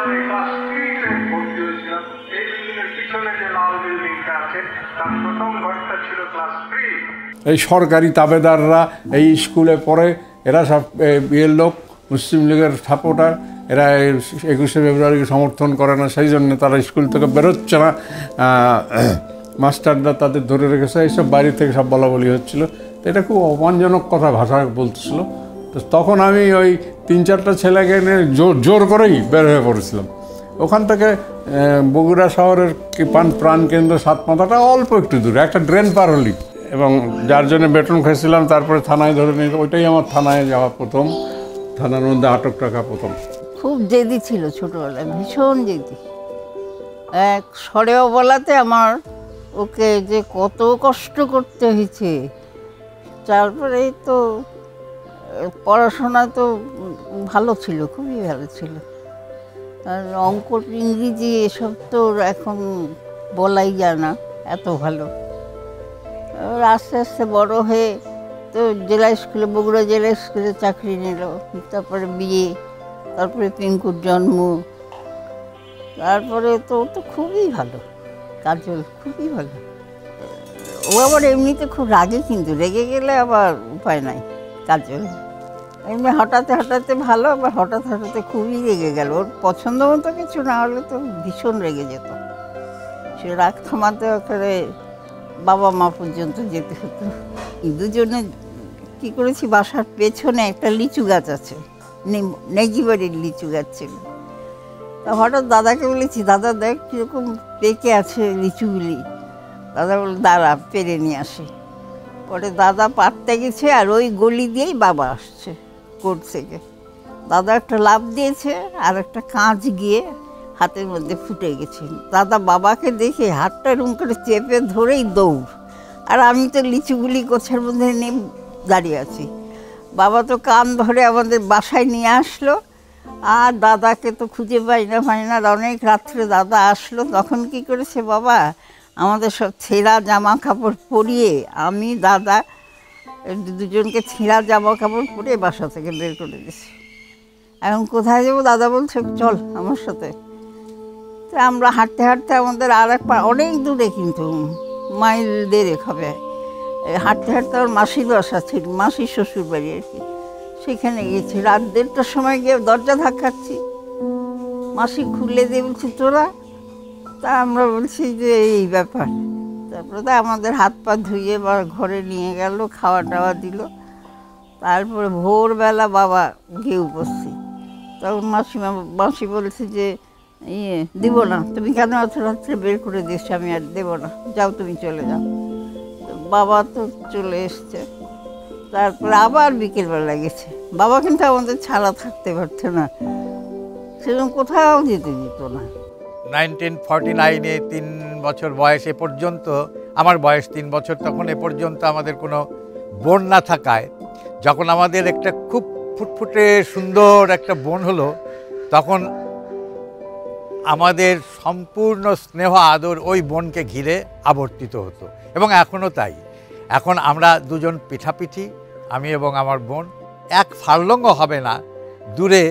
সালে ক্লাস 3 তে ভর্তি হয়েছিলাম। এই বিল্ডিংয়ের পিছনে যে লাল বিল্ডিংটা আছে তার প্রথম ঘরটা ছিল ক্লাস 3। এই সরকারি তাবেদাররা এই স্কুলে পড়ে, এরা সব বিয়ের লোক, মুসলিম লীগের সাপোর্টার, এরা 21শে ফেব্রুয়ারিকে সমর্থন করে না, সেই জন্য তারা স্কুল থেকে বেরোচ্ছে না। মাস্টাররা তাদের ধরে রেখেছে, এইসব বাইরে থেকে সব বলাবলি হচ্ছিল। তো এটা খুব অপমানজনক কথা ভাষা বলতেছিল। তো তখন আমি ওই 3-4টা ছেলেকে নিয়ে জোর করেই বের হয়ে পড়েছিলাম। ওখান থেকে বগুড়া শহরের প্রাণকেন্দ্র সাতমাথাটা অল্প একটু দূরে, একটা ড্রেন পার হলি, এবং যার জন্য বেতন খেয়েছিলাম তারপরে থানায় ধরে নিয়ে, ওইটাই আমার থানায় যাওয়া প্রথম, থানার মধ্যে আটক রাখা প্রথম। খুব জেদি ছিল ছোটোবেলায়, ভীষণ জেদি। এক সরেও বলাতে আমার ওকে যে কত কষ্ট করতে হয়েছে। তারপরে তো পড়াশোনা তো ভালো ছিল, খুবই ভালো ছিল। আর অঙ্ক, ইংরেজি এসব তো এখন বলাই যায় না, এত ভালো। আস্তে আস্তে বড় হয়ে তো জেলা স্কুলে, বগুড়া জেলা স্কুলে চাকরি নিল, তারপরে বিয়ে, তারপরে পিঙ্কুর জন্ম, তারপরে তো ও তো খুবই ভালো, কাজল খুবই ভালো। ও আবার এমনিতে খুব রাগে, কিন্তু রেগে গেলে আবার উপায় নাই। কাজল এমনি হঠাৎ ভালো, আবার হঠাৎ খুবই রেগে গেল। ওর পছন্দ মতো কিছু না হলে তো ভীষণ রেগে যেত। সে রাগ থামাতে ওখানে বাবা মা পর্যন্ত যেতে হতো। দুজনে কী করেছি, বাসার পেছনে একটা লিচু গাছ আছে, নেগিবাড়ির লিচু গাছ ছিল। তা হঠাৎ দাদাকে বলেছি, দাদা দেখ কীরকম পেকে আছে লিচুগুলি। দাদা বলে দাঁড়া, পেরে নিয়ে আসি। পরে দাদা পাড়তে গেছে, আর ওই গলি দিয়েই বাবা আসছে কোর্ট থেকে। দাদা একটা লাফ দিয়েছে, আর একটা কাঁচ গিয়ে হাতের মধ্যে ফুটে গেছে। দাদা বাবাকে দেখে হাতটা রুম করে চেপে ধরেই দৌড়, আর আমি তো লিচুগুলি গোছের মধ্যে নিয়ে দাঁড়িয়ে আছি। বাবা তো কান ধরে আমাদের বাসায় নিয়ে আসলো, আর দাদাকে তো খুঁজে পাই না। অনেক রাত্রে দাদা আসলো। তখন কি করেছে বাবা, আমাদের সব ছেঁড়া জামা কাপড় পরিয়ে, আমি দাদা দুজনকে ছেঁড়া জামা কাপড় পরিয়ে বাসা থেকে বের করে দিয়েছে। এখন কোথায় যাবো, দাদা বলছে চল আমার সাথে। তো আমরা হাঁটতে আমাদের আর এক অনেক দূরে, কিন্তু মাইল 1.5 হবে। হাঁটতে আমার মাসির বাসা ছিল, মাসির শ্বশুর বাড়ি আর কি। সেখানে গেছি, রাত 1:30টার সময় গিয়ে দরজা ধাক্কাচ্ছি। মাসি খুলে দিয়ে বলছি তোরা। তা আমরা বলছি যে এই ব্যাপার। তারপরে তো আমাদের হাত পা ধুয়ে বা ঘরে নিয়ে গেল, খাওয়া টাওয়া দিল। তারপরে ভোরবেলা বাবা গিয়ে উপস্থিত। তখন মাসি বলছে যে দিব না, তুমি কেন অত রাত্রে বের করে দিয়েছো, আমি আর দেবো না, যাও তুমি চলে যাও। বাবা তো চলে এসছে। তারপরে আবার বিকেলবেলা গেছে। বাবা কিন্তু আমাদের ছাড়া থাকতে পারছে না, সেরকম কোথাও যেতে দিত না। 1949-এ 3 বছর বয়স, এ পর্যন্ত আমার বয়স 3 বছর, তখন এ পর্যন্ত আমাদের কোনো বোন না থাকায়, যখন আমাদের একটা খুব ফুটফুটে সুন্দর একটা বোন হলো, তখন আমাদের সম্পূর্ণ স্নেহ আদর ওই বোনকে ঘিরে আবর্তিত হতো, এবং এখনও তাই। এখন আমরা দুজন পিঠাপিঠি, আমি এবং আমার বোন। এক ফার্লঙ্গ হবে না দূরে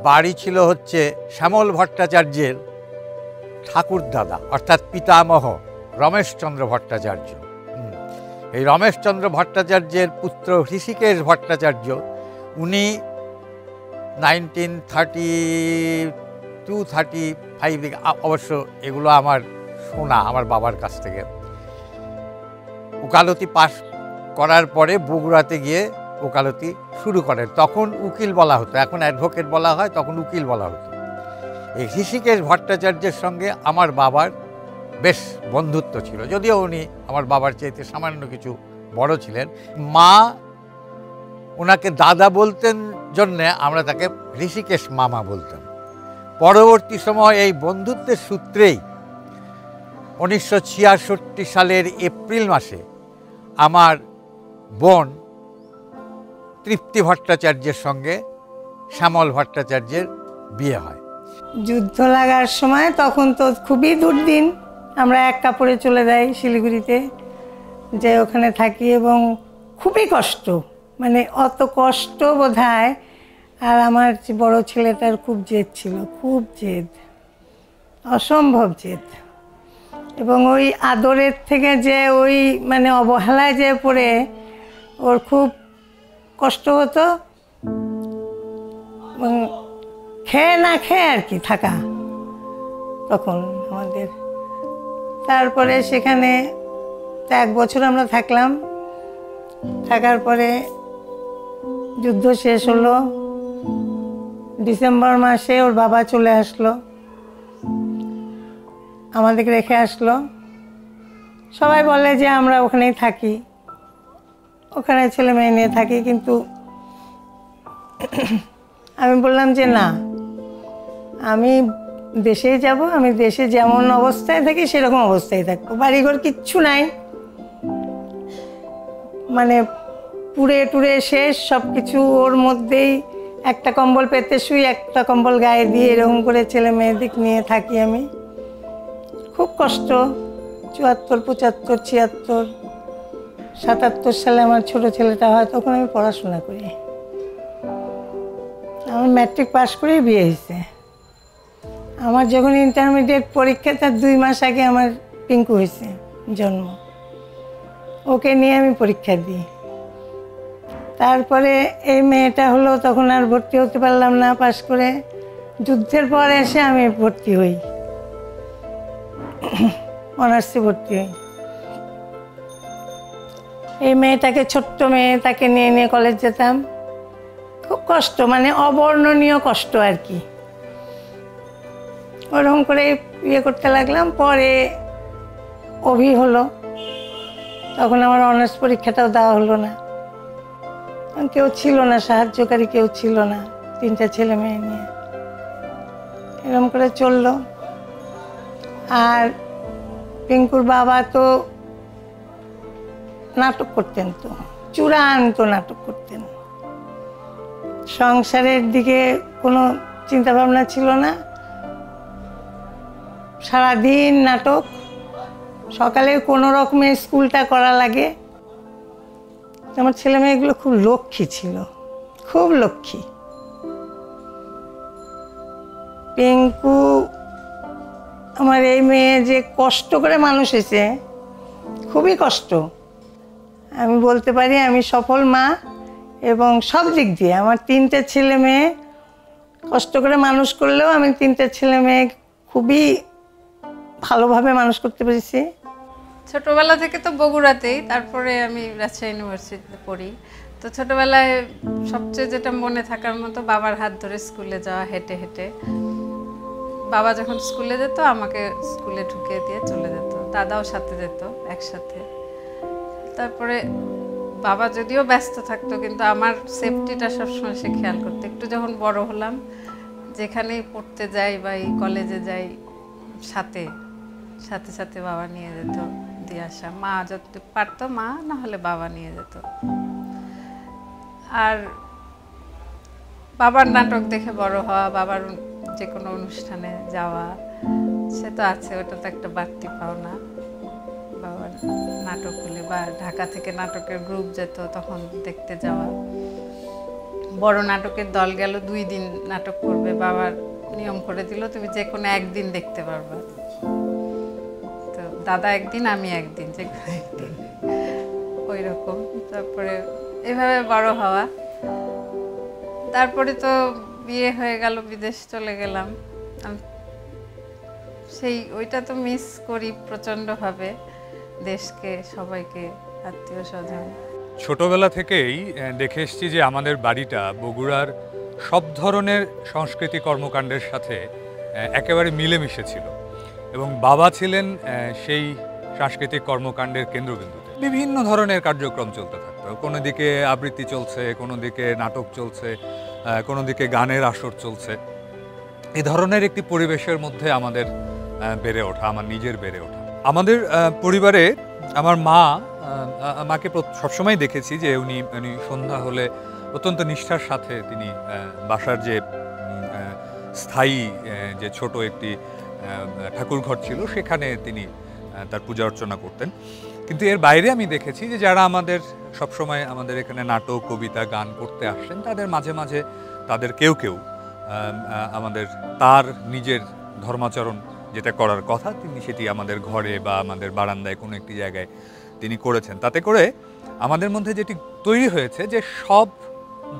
বাড়ি ছিল হচ্ছে শ্যামল ভট্টাচার্যের ঠাকুরদাদা, অর্থাৎ পিতামহ রমেশচন্দ্র ভট্টাচার্য। এই রমেশচন্দ্র ভট্টাচার্যের পুত্র হৃষিকেশ ভট্টাচার্য, উনি 1932-35, অবশ্য এগুলো আমার শোনা আমার বাবার কাছ থেকে, ওকালতি পাশ করার পরে বগুড়াতে গিয়ে ওকালতি শুরু করেন। তখন উকিল বলা হতো, এখন অ্যাডভোকেট বলা হয়, তখন উকিল বলা হতো। এই হৃষিকেশ ভট্টাচার্যের সঙ্গে আমার বাবার বেশ বন্ধুত্ব ছিল, যদিও উনি আমার বাবার চাইতে সামান্য কিছু বড় ছিলেন। মা ওনাকে দাদা বলতেন জন্যে আমরা তাকে হৃষিকেশ মামা বলতাম। পরবর্তী সময় এই বন্ধুত্বের সূত্রেই 1966 সালের এপ্রিল মাসে আমার বোন তৃপ্তি ভট্টাচার্যের সঙ্গে শ্যামল ভট্টাচার্যের বিয়ে হয়। যুদ্ধ লাগার সময় তখন তো খুবই দুর্দিন, আমরা এক কাপড়ে চলে যাই শিলিগুড়িতে, যে ওখানে থাকি, এবং খুবই কষ্ট, মানে অত কষ্ট বোধহয় আর আমার যে বড় ছেলেটার খুব জেদ ছিল, খুব জেদ, অসম্ভব জেদ। এবং ওই আদরের থেকে যে ওই মানে অবহেলায় যে পড়ে ওর খুব কষ্ট হতো, এবং খেয়ে না খেয়ে আর কি থাকা তখন আমাদের। তারপরে সেখানে 1 বছর আমরা থাকলাম। থাকার পরে যুদ্ধ শেষ হলো, ডিসেম্বর মাসে ওর বাবা চলে আসলো, আমাদেরকে রেখে আসলো। সবাই বলে যে আমরা ওখানেই থাকি, ওখানে ছেলে মেয়ে নিয়ে থাকি, কিন্তু আমি বললাম যে না, আমি দেশেই যাব, আমি দেশে যেমন অবস্থায় থাকি সেরকম অবস্থায় থাকবো। বাড়িঘর কিচ্ছু নাই, মানে পুড়ে টুড়ে শেষ সব কিছু। ওর মধ্যেই একটা কম্বল পেতে শুই, একটা কম্বল গায়ে দিয়ে এরকম করে ছেলে মেয়েদিক নিয়ে থাকি আমি। খুব কষ্ট। 74, 75, 76, 77 সালে আমার ছোট ছেলেটা হয়, তখন আমি পড়াশোনা করি। আমার ম্যাট্রিক পাস করেই বিয়ে হয়েছে। আমার যখন ইন্টারমিডিয়েট পরীক্ষা, তার 2 মাস আগে আমার পিঙ্কু হয়েছে জন্ম। ওকে নিয়ে আমি পরীক্ষা দিই। তারপরে এই মেয়েটা হলো, তখন আর ভর্তি হতে পারলাম না পাস করে। যুদ্ধের পর এসে আমি ভর্তি হই, অনার্সে ভর্তি হই। এই মেয়েটাকে, ছোট্ট মেয়ে, তাকে নিয়ে নিয়ে কলেজ যেতাম। খুব কষ্ট, মানে অবর্ণনীয় কষ্ট আর কি। ওরকম করে ইয়ে করতে লাগলাম। পরে অভি হলো, তখন আমার অনার্স পরীক্ষাটাও দেওয়া হলো না, কেউ ছিল না, সাহায্যকারী কেউ ছিল না, 3টা ছেলে মেয়ে নিয়ে এরকম করে চললো। আর পিঙ্কুর বাবা তো নাটক করতেন, তো চূড়ান্ত নাটক করতেন। সংসারের দিকে কোনো চিন্তা ভাবনা ছিল না, সারাদিন নাটক। সকালে কোনো রকমে স্কুলটা করা লাগে। আমার ছেলে মেয়েগুলো খুব লক্ষ্মী ছিল, খুব লক্ষ্মী। পিঙ্কু, আমার এই মেয়ে যে কষ্ট করে মানুষ হয়েছে, খুবই কষ্ট। আমি বলতে পারি আমি সফল মা, এবং সব দিক দিয়ে আমার 3টে ছেলে মেয়ে কষ্ট করে মানুষ করলেও আমি 3টে ছেলে মেয়ে খুবই ভালোভাবে মানুষ করতে পেরেছি। ছোটবেলা থেকে তো বগুড়াতেই, তারপরে আমি রাজশাহী ইউনিভার্সিটিতে পড়ি। তো ছোটবেলায় সবচেয়ে যেটা মনে থাকার মতো, বাবার হাত ধরে স্কুলে যাওয়া, হেঁটে হেঁটে। বাবা যখন স্কুলে যেত আমাকে স্কুলে ঢুকিয়ে দিয়ে চলে যেত, দাদাও সাথে যেত একসাথে। তারপরে বাবা যদিও ব্যস্ত থাকতো, কিন্তু আমার সেফটিটা সবসময় সে খেয়াল করতো। একটু যখন বড় হলাম, যেখানেই পড়তে যাই বা এই কলেজে যাই, সাথে সাথে সাথে বাবা নিয়ে যেত দিয়ে আসা। মা যত পারতো মা, না হলে বাবা নিয়ে যেত। আর বাবার নাটক দেখে বড় হওয়া, বাবার যে কোনো অনুষ্ঠানে যাওয়া, সে তো আছে, ওটা তো একটা বাড়তি পাওনা। বাবার নাটক হলে বা ঢাকা থেকে নাটকের গ্রুপ যেত, তখন দেখতে যাওয়া। বড় নাটকের দল গেল, 2 দিন নাটক করবে, বাবার নিয়ম করে দিল তুমি যে কোনো একদিন দেখতে পারবা। তো দাদা একদিন, আমি একদিন, যে কোনো একদিন, ওই রকম। তারপরে এভাবে বড় হওয়া। তারপরে তো বিয়ে হয়ে গেল, বিদেশ চলে গেলাম। সেই ওইটা তো মিস করি প্রচণ্ডভাবে, দেশকে, সবাইকে, আত্মীয় স্বজন। ছোটবেলা থেকেই দেখে এসেছি যে আমাদের বাড়িটা বগুড়ার সব ধরনের সংস্কৃতি কর্মকাণ্ডের সাথে একেবারে মিলেমিশে ছিল, এবং বাবা ছিলেন সেই সাংস্কৃতিক কর্মকাণ্ডের কেন্দ্রবিন্দুতে। বিভিন্ন ধরনের কার্যক্রম চলতে থাকতো, কোনো দিকে আবৃত্তি চলছে, কোনো দিকে নাটক চলছে, কোনো দিকে গানের আসর চলছে। এই ধরনের একটি পরিবেশের মধ্যে আমাদের বেড়ে ওঠা, আমার নিজের বেড়ে ওঠা। আমাদের পরিবারে আমার মাকে সবসময় দেখেছি যে উনি সন্ধ্যা হলে অত্যন্ত নিষ্ঠার সাথে তিনি বাসার যে স্থায়ী যে ছোট একটি ঠাকুর ঘর ছিল, সেখানে তিনি তার পূজা অর্চনা করতেন। কিন্তু এর বাইরে আমি দেখেছি যে যারা আমাদের সবসময় আমাদের এখানে নাটক, কবিতা, গান করতে আসছেন, তাদের মাঝে মাঝে তাদের কেউ কেউ আমাদের তার নিজের ধর্মাচরণ যেটা করার কথা তিনি সেটি আমাদের ঘরে বা আমাদের বারান্দায় কোনো একটি জায়গায় তিনি করেছেন। তাতে করে আমাদের মধ্যে যেটি তৈরি হয়েছে যে সব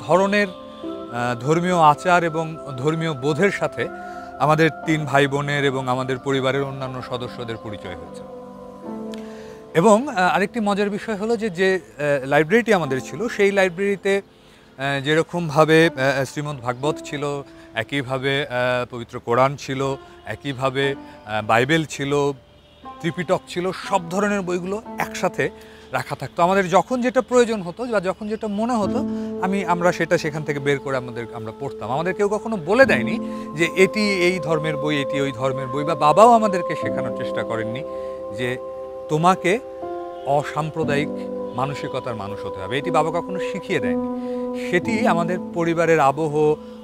ধরনের ধর্মীয় আচার এবং ধর্মীয় বোধের সাথে আমাদের 3 ভাই বোনের এবং আমাদের পরিবারের অন্যান্য সদস্যদের পরিচয় হয়েছে। এবং আরেকটি মজার বিষয় হলো যে লাইব্রেরিটি আমাদের ছিল, সেই লাইব্রেরিতে যেরকমভাবে শ্রীমদ্ ভাগবত ছিল, একইভাবে পবিত্র কোরআন ছিল, একইভাবে বাইবেল ছিল, ত্রিপিটক ছিল, সব ধরনের বইগুলো একসাথে রাখা থাকতো। আমাদের যখন যেটা প্রয়োজন হতো বা যখন যেটা মনে হতো আমরা সেটা সেখান থেকে বের করে আমরা পড়তাম। আমাদের কেউ কখনো বলে দেয়নি যে এটি এই ধর্মের বই, এটি ওই ধর্মের বই, বা বাবাও আমাদেরকে শেখানোর চেষ্টা করেননি যে তোমাকে অসাম্প্রদায়িক মানসিকতার মানুষ হতে হবে, এটি বাবা কখনো শিখিয়ে দেয়নি। সেটি আমাদের পরিবারের আবহ,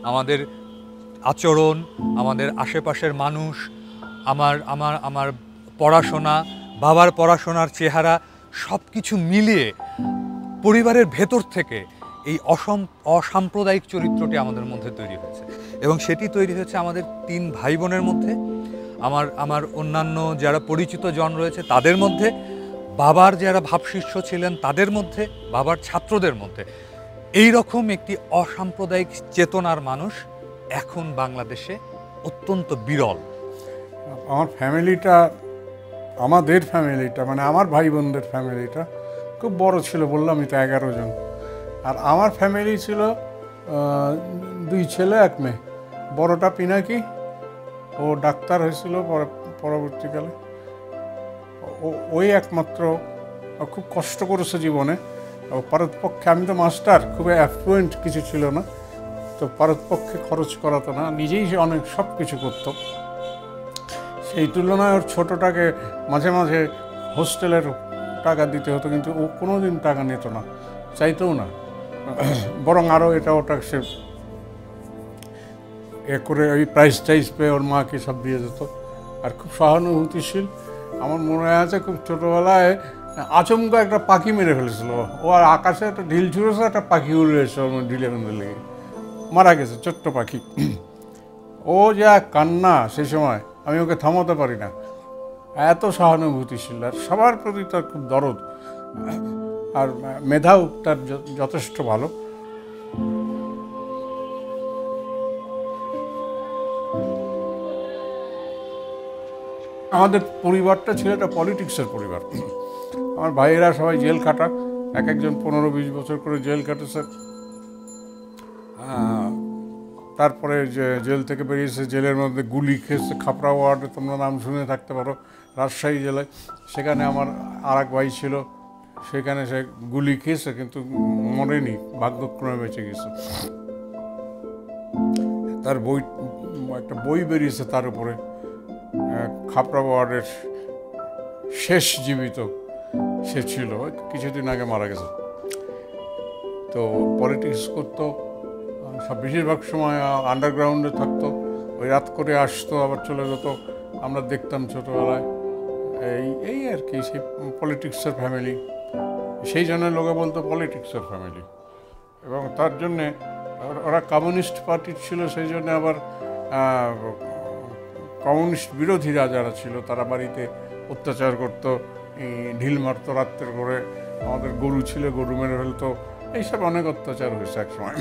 আমাদের আচরণ, আমাদের আশেপাশের মানুষ, আমার পড়াশোনা, বাবার পড়াশোনার চেহারা, সব কিছু মিলিয়ে পরিবারের ভেতর থেকে এই অসাম্প্রদায়িক চরিত্রটি আমাদের মধ্যে তৈরি হয়েছে। এবং সেটি তৈরি হয়েছে আমাদের 3 ভাই বোনের মধ্যে, আমার অন্যান্য যারা পরিচিত জন রয়েছে তাদের মধ্যে, বাবার যারা ভাবশিষ্য ছিলেন তাদের মধ্যে, বাবার ছাত্রদের মধ্যে। এই রকম একটি অসাম্প্রদায়িক চেতনার মানুষ এখন বাংলাদেশে অত্যন্ত বিরল। আমাদের ফ্যামিলিটা মানে আমার ভাই বোনদের ফ্যামিলিটা খুব বড় ছিল, বললামই তো 11 জন। আর আমার ফ্যামিলি ছিল 2 ছেলে 1 মেয়ে। বড়টা পিনাকি, ও ডাক্তার হয়েছিল পরবর্তীকালে। ওই একমাত্র খুব কষ্ট করেছে জীবনে। পারতপক্ষে আমি তো মাস্টার, খুব অ্যাফ্লুয়েন্ট কিছু ছিল না, তো পারতপক্ষে খরচ করাতো না, নিজেই অনেক সব কিছু করতো। সেই তুলনায় ওর ছোটোটাকে মাঝে মাঝে হোস্টেলের টাকা দিতে হতো, কিন্তু ও কোনো দিন টাকা নিত না, চাইতেও না, বরং আরও এটা ওটা সে করে ওই প্রাইজ টাইজ পেয়ে ওর মাকে সব দিয়ে যেত। আর খুব সহানুভূতিশীল। আমার মনে আছে খুব ছোটোবেলায় আচমকা একটা পাখি মেরে ফেলেছিল ও, আর আকাশে একটা ঢিল ছুঁড়েছে, একটা পাখি উড়ে এসে ওর ঢিলে মেরে লেগে মারা গেছে, ছোট্ট পাখি। ও যা কান্না সেই সময়, আমি ওকে থামাতে পারি না, এত সহানুভূতিশীল। আর সবার প্রতি তার খুব দরদ, আর মেধাও তার যথেষ্ট ভালো। আমাদের পরিবারটা ছিল একটা পলিটিক্সের পরিবার। আমার ভাইয়েরা সবাই জেল খাটা, একজন 15-20 বছর করে জেল কাটেছে। তারপরে যে জেল থেকে বেরিয়েছে, জেলের মধ্যে গুলি খেয়েছে। খাপড়া ওয়ার্ডে তোমরা নাম শুনে থাকতে পারো, রাজশাহী জেলায়। সেখানে আমার আর এক ভাই ছিল, সেখানে সে গুলি খেয়েছে কিন্তু মরেনি, ভাগ্যক্রমে বেঁচে গেছে। তার একটা বই বেরিয়েছে তার উপরে, খাপড়া ওয়ার্ডের শেষ জীবিত সে ছিল, কিছুদিন আগে মারা গেছে। তো পলিটিক্স করতো, বেশিরভাগ সময় আন্ডারগ্রাউন্ডে থাকতো, ওই রাত করে আসতো আবার চলে যেত, আমরা দেখতাম ছোটোবেলায়। এই আর কি, সেই পলিটিক্সের ফ্যামিলি, সেই জন্য লোকে বলতো পলিটিক্সের ফ্যামিলি। এবং তার জন্যে ওরা কমিউনিস্ট পার্টির ছিল, সেই জন্যে আবার কমিউনিস্ট বিরোধীরা যারা ছিল তারা বাড়িতে অত্যাচার করতো, ঢিল মারতো রাত্রে করে, আমাদের গরু ছিল গরু মেরে ফেলতো, এইসব অনেক অত্যাচার হয়েছে এক সময়।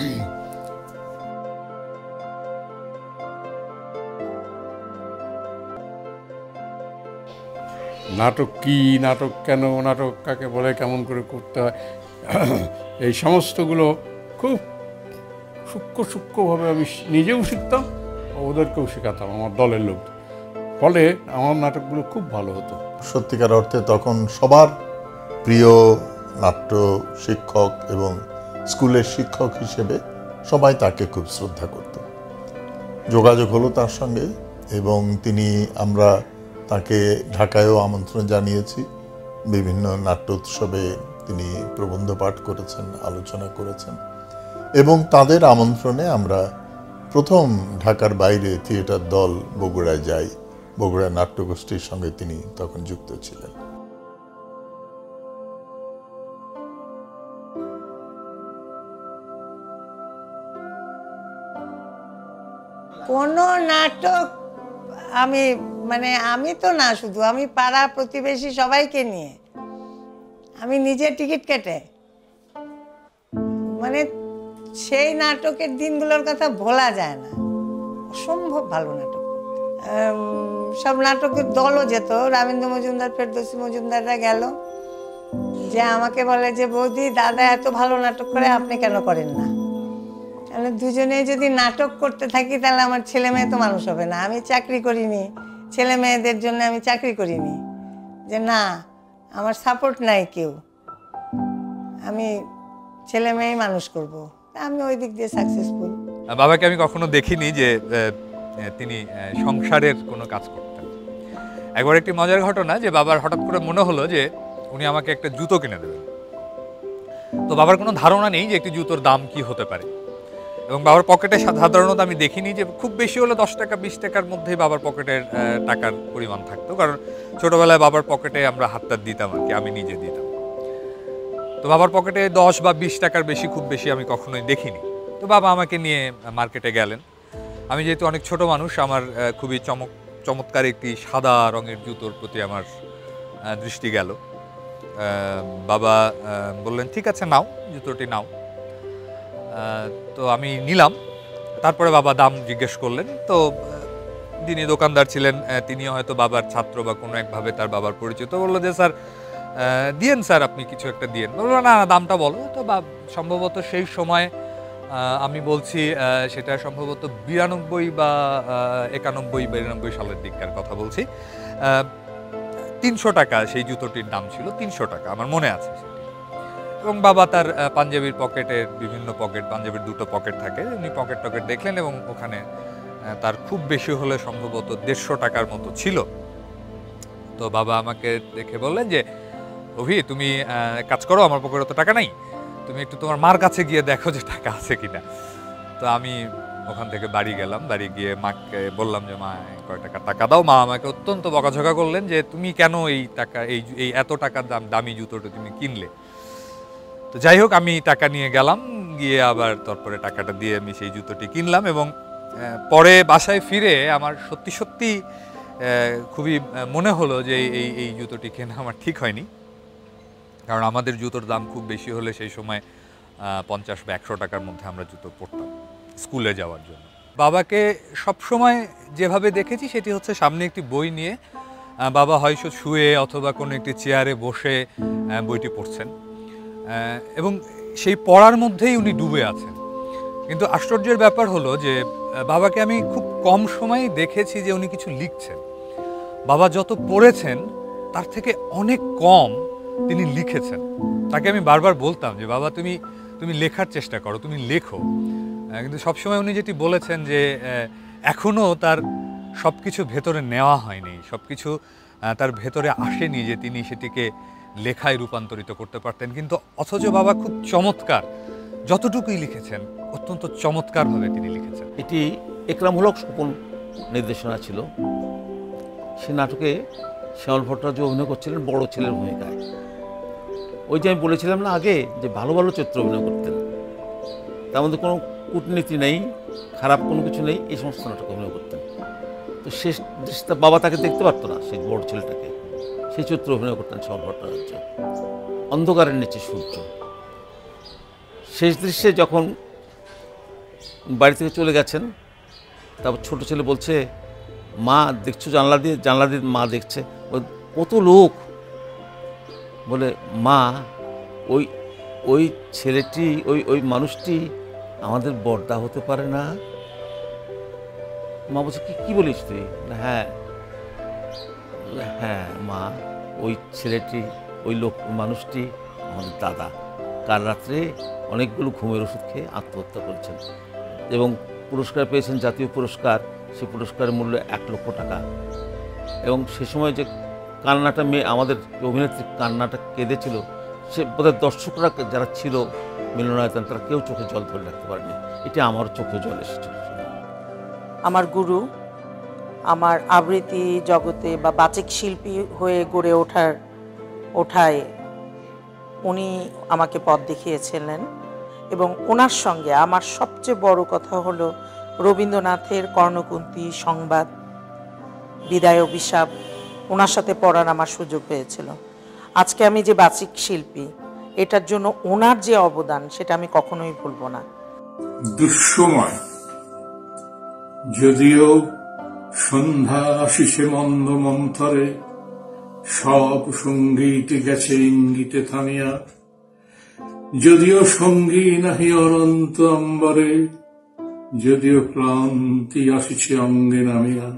নাটক কি, নাটক কেন, নাটক কাকে বলে, কেমন করে করতে হয়, এই সমস্তগুলো খুব সূক্ষ্মভাবে আমি নিজেও শিখতাম, ওদেরকেও শেখাতাম, আমার দলের লোক। ফলে আমার নাটকগুলো খুব ভালো হতো। সত্যিকার অর্থে তখন সবার প্রিয় নাট্য শিক্ষক এবং স্কুলের শিক্ষক হিসেবে সবাই তাকে খুব শ্রদ্ধা করত। যোগাযোগ হলো তার সঙ্গে, এবং আমরা তাকে ঢাকায়ও আমন্ত্রণ জানিয়েছি। বিভিন্ন নাট্য উৎসবে তিনি প্রবন্ধ পাঠ করেছেন, আলোচনা করেছেন, এবং তাদের আমন্ত্রণে আমরা প্রথম ঢাকার বাইরে থিয়েটার দল বগুড়ায় যাই। বগুড়া নাট্যগোষ্ঠীর সঙ্গে তিনি তখন যুক্ত ছিলেন। কোনো নাটক আমি মানে আমি তো না, শুধু আমি পাড়া প্রতিবেশী সবাইকে নিয়ে আমি নিজে টিকিট কেটে, মানে সেই নাটকের দিনগুলোর কথা ভোলা যায় না। অসম্ভব ভালো নাটক। সব নাটকের দলও যেত, রাবীন্দ্র মজুমদার, ফেরদৌসী মজুমদাররা গেল, যে আমাকে বলে যে বৌদি দাদা এত ভালো নাটক করে, আপনি কেন করেন না? তাহলে দুজনে যদি নাটক করতে থাকি তাহলে আমার ছেলে মেয়ে তো মানুষ হবে না। আমি চাকরি করিনি, ছেলে মেয়েদের জন্য আমি চাকরি করিনি, যে না আমার সাপোর্ট নাই কেউ, আমি ছেলে মেয়েই মানুষ করব। আমি ওই দিক দিয়ে সাকসেসফুল। বাবাকে আমি কখনো দেখিনি যে তিনি সংসারের কোনো কাজ করতেন। একবার একটি মজার ঘটনা, যে বাবার হঠাৎ করে মনে হলো যে উনি আমাকে একটা জুতো কিনে দেবেন। তো বাবার কোনো ধারণা নেই যে একটি জুতোর দাম কি হতে পারে, এবং বাবার পকেটে সাধারণত আমি দেখিনি যে খুব বেশি হলে 10 টাকা 20 টাকার মধ্যেই বাবার পকেটের টাকার পরিমাণ থাকতো, কারণ ছোটবেলায় বাবার পকেটে আমরা হাতটা দিতাম আর কি, আমি নিজে দিতাম। তো বাবার পকেটে 10 বা 20 টাকার বেশি খুব বেশি আমি কখনোই দেখিনি। তো বাবা আমাকে নিয়ে মার্কেটে গেলেন। আমি যেহেতু অনেক ছোট মানুষ, আমার খুবই চমৎকার একটি সাদা রঙের জুতোর প্রতি আমার দৃষ্টি গেল। বাবা বললেন ঠিক আছে নাও, জুতোটি নাও। তো আমি নিলাম। তারপরে বাবা দাম জিজ্ঞেস করলেন। তো যিনি দোকানদার ছিলেন তিনিও হয়তো বাবার ছাত্র বা কোনো একভাবে তার বাবার পরিচিত, বললো যে স্যার দিয়েন স্যার, আপনি কিছু একটা দিয়েন। বললো না দামটা বলো। তো সম্ভবত সেই সময় আমি বলছি সেটা সম্ভবত 92 বা 91-92 সালের দিককার কথা বলছি। 300 টাকা সেই জুতোটির দাম ছিল, 300 টাকা আমার মনে আছে। এবং বাবা তার পাঞ্জাবির পকেটের বিভিন্ন পকেট, পাঞ্জাবির 2টো পকেট থাকে, উনি পকেট টকেট দেখলেন এবং ওখানে তার খুব বেশি হলে সম্ভবত 150 টাকার মতো ছিল। তো বাবা আমাকে দেখে বললেন যে অভি তুমি কাজ করো, আমার পকেটে তো টাকা নাই, তুমি একটু তোমার মার কাছে গিয়ে দেখো যে টাকা আছে কিনা। তো আমি ওখান থেকে বাড়ি গেলাম, বাড়ি গিয়ে মাকে বললাম যে মা কয় টাকা দাও। মা আমাকে অত্যন্ত বকাঝকা করলেন যে তুমি কেন এই টাকা এই এত টাকার দামি জুতোটা তুমি কিনলে। তো যাই হোক আমি টাকা নিয়ে গেলাম, গিয়ে আবার তারপরে টাকাটা দিয়ে আমি সেই জুতোটি কিনলাম। এবং পরে বাসায় ফিরে আমার সত্যি সত্যি খুবই মনে হলো যে এই জুতোটি কেনা আমার ঠিক হয়নি, কারণ আমাদের জুতোর দাম খুব বেশি হলে সেই সময় 50 বা 100 টাকার মধ্যে আমরা জুতো পরতাম স্কুলে যাওয়ার জন্য। বাবাকে সবসময় যেভাবে দেখেছি সেটি হচ্ছে সামনে একটি বই নিয়ে বাবা হয়তো শুয়ে অথবা কোনো একটি চেয়ারে বসে বইটি পড়ছেন, এবং সেই পড়ার মধ্যেই উনি ডুবে আছেন। কিন্তু আশ্চর্যের ব্যাপার হলো যে বাবাকে আমি খুব কম সময়ে দেখেছি যে উনি কিছু লিখছেন। বাবা যত পড়েছেন তার থেকে অনেক কম তিনি লিখেছেন। তাকে আমি বারবার বলতাম যে বাবা তুমি লেখার চেষ্টা করো, তুমি লেখো। কিন্তু সবসময় উনি যেটি বলেছেন যে এখনও তার সব কিছু ভেতরে নেওয়া হয়নি, সব কিছু তার ভেতরে আসেনি যে তিনি সেটিকে লেখায় রূপান্তরিত করতে পারতেন। কিন্তু অথচ বাবা খুব চমৎকার, যতটুকুই লিখেছেন অত্যন্ত চমৎকারভাবে তিনি লিখেছেন। এটি একরাম হলক স্বপন নির্দেশনা ছিল। সে নাটকে শ্যামল ভট্টাচার্য অভিনয় করছিলেন বড় ছেলের ভূমিকায়। ওই যে আমি বলেছিলাম না আগে যে ভালো ভালো চরিত্র অভিনয় করতেন, তার মধ্যে কোনো কূটনীতি নেই, খারাপ কোনো কিছু নেই, এই সমস্ত নাটক অভিনয় করতেন। তো শেষ দৃষ্টিতে বাবা তাকে দেখতে পারতো না, সেই বড় ছেলেটাকে, সেই চরিত্র অভিনয় করতেন শ্যামল ভট্টাচার্য। অন্ধকারের নিচে সূর্য। শেষ দৃশ্যে যখন বাড়ি থেকে চলে গেছেন, তারপর ছোট ছেলে বলছে মা দেখছো জানলা দিয়ে মা দেখছে, কত লোক, বলে মা ওই ছেলেটি ওই মানুষটি আমাদের বড়দা হতে পারে না। মা বলছে কি বলিস তুই? হ্যাঁ মা, ওই ছেলেটি ওই মানুষটি আমাদের দাদা, কাল রাত্রে অনেকগুলো ঘুমের ওষুধ খেয়ে আত্মহত্যা করেছেন এবং পুরস্কার পেয়েছেন, জাতীয় পুরস্কার। সেই পুরস্কারের মূল্য 1 লক্ষ টাকা। এবং সে সময় যে কান্নাটা আমাদের অভিনেত্রী কান্নাটা কেঁদেছিল, সে বোধহয় দর্শকরা যারা ছিল মিলনায়তন তারা কেউ চোখে জল ধরে রাখতে পারেনি। এটা আমার চোখে জল এসেছিল। আমার গুরু, আমার আবৃত্তি জগতে বা বাচিক শিল্পী হয়ে গড়ে ওঠায় উনি আমাকে পথ দেখিয়েছিলেন। এবং ওনার সঙ্গে আমার সবচেয়ে বড় কথা হলো রবীন্দ্রনাথের কর্ণকুন্তী, সংবাদ, বিদায় অভিশাপ ওনার সাথে পড়ার আমার সুযোগ হয়েছিল। আজকে আমি যে বাচিক শিল্পী, এটার জন্য ওনার যে অবদান সেটা আমি কখনোই ভুলব না। দুঃসময় যদিও সন্ধ্যা আসিছে মন্দ মন্থরে, সব সঙ্গীত গেছে ইঙ্গিতে থামিয়া, যদিও সঙ্গী নাহি অনন্ত অম্বরে, যদিও ক্লান্তি আসিছে অঙ্গে নামিয়া,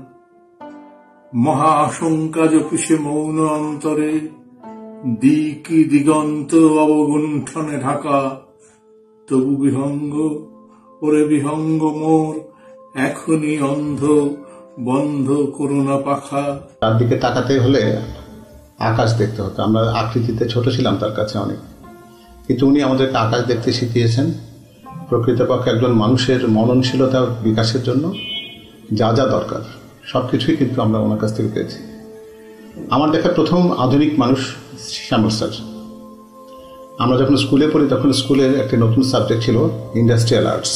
মহা আশঙ্কা জপিছে মৌন অন্তরে, দিকি দিগন্ত অবগুণ্ঠনে ঢাকা, তবু বিহঙ্গ ওরে বিহঙ্গ মোর, এখনই অন্ধ বন্ধ করুণা পাখা। তার দিকে তাকাতে হলে আকাশ দেখতে হতো। আমরা আকৃতিতে ছোট ছিলাম তার কাছে অনেক, কিন্তু উনি আমাদেরকে আকাশ দেখতে শিখিয়েছেন। প্রকৃতপক্ষে একজন মানুষের মননশীলতা বিকাশের জন্য যা যা দরকার সব কিছুই কিন্তু আমরা ওনার কাছ থেকে পেয়েছি। আমার দেখা প্রথম আধুনিক মানুষ শ্যামল স্যার। আমরা যখন স্কুলে পড়ি তখন স্কুলের একটা নতুন সাবজেক্ট ছিল ইন্ডাস্ট্রিয়াল আর্টস।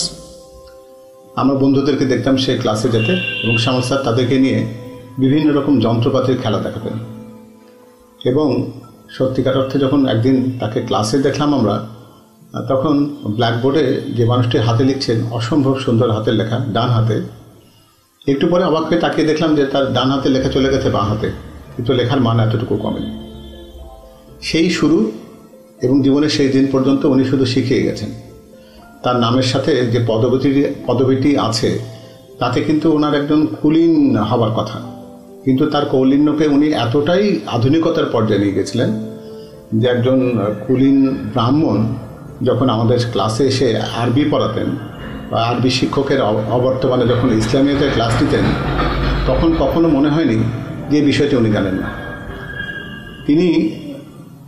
আমরা বন্ধুদেরকে দেখতাম সেই ক্লাসে যেতে, এবং শ্যামল স্যার তাদেরকে নিয়ে বিভিন্ন রকম যন্ত্রপাতির খেলা দেখাতেন। এবং সত্যিকার অর্থে যখন একদিন তাকে ক্লাসে দেখলাম আমরা, তখন ব্ল্যাকবোর্ডে যে মানুষটির হাতে লিখছেন, অসম্ভব সুন্দর হাতের লেখা, ডান হাতে। একটু পরে অবাক হয়ে তাকিয়ে দেখলাম যে তার ডান হাতে লেখা চলে গেছে বাঁ হাতে, কিন্তু লেখার মান এতটুকু কমেনি। সেই শুরু এবং জীবনের সেই দিন পর্যন্ত উনি শুধু শিখিয়ে গেছেন। তার নামের সাথে যে পদবীটি আছে তাতে কিন্তু ওনার একজন কুলীন হবার কথা, কিন্তু তার কৌলিন্যকে উনি এতটাই আধুনিকতার পর্যায়ে নিয়ে গেছিলেন যে একজন কুলীন ব্রাহ্মণ যখন আমাদের ক্লাসে এসে আরবি পড়াতেন, বা আরবি শিক্ষকের অবর্তমানে যখন ইসলামিয়াতের ক্লাস নিতেন, তখন কখনো মনে হয়নি যে বিষয়টি উনি জানেন না। তিনি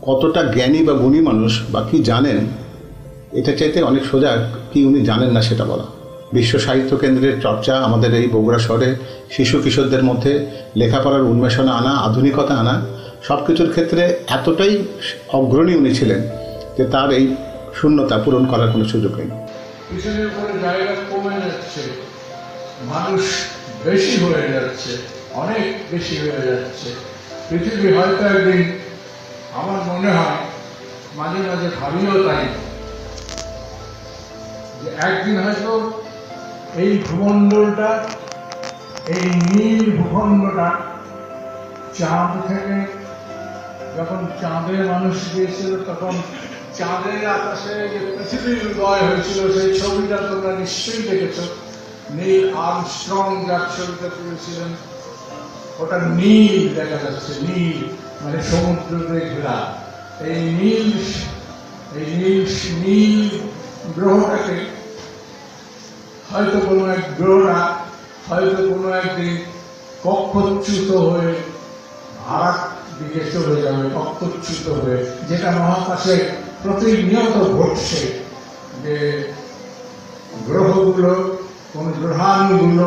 কতটা জ্ঞানী বা গুণী মানুষ বা কি জানেন, এটা চাইতে অনেক সোজা কি উনি জানেন না সেটা বলা। বিশ্ব সাহিত্য কেন্দ্রের চর্চা আমাদের এই বগুড়া শহরে শিশু কিশোরদের মধ্যে লেখাপড়ার উন্মেষণা আনা, আধুনিকতা আনা, সব কিছুর ক্ষেত্রে এতটাই অগ্রণী উনি ছিলেন যে তার এই শূন্যতা পূরণ করার কোনো সুযোগ নেই। পিছনের উপরে জায়গা কমে যাচ্ছে, মানুষ বেশি হয়ে যাচ্ছে, অনেক বেশি হয়ে যাচ্ছে। পৃথিবী হয়তো একদিন, আমার মনে হয় মাঝে মাঝে ভাবিও তাই, যে একদিন হয়তো এই ভূমণ্ডলটা, এই নীল ভূখণ্ডটা, চাঁদ থেকে যখন চাঁদে মানুষ গিয়েছিল তখন চাঁদের আকাশে যে পৃথিবীর উদয় হয়েছিল সেই ছবিটা তোমরা নিশ্চয়ই দেখেছ। নীল আর্মস্ট্রং যার ছবিটা তুলেছিলেন, ওটা নীল দেখা যাচ্ছে, নীল মানে সমুদ্রে ঘেরা। এই নীল গ্রহটাকে হয়তো কোনো এক গ্রহরা হয়তো কোনো একদিন কক্ষচ্যুত হয়ে আর দিকে চলে যাবে, কক্ষচ্যুত হয়ে, যেটা মহাকাশে প্রতিনিয়ত ঘটছে, যে গ্রহগুলো, কোন গ্রহাণুগুলো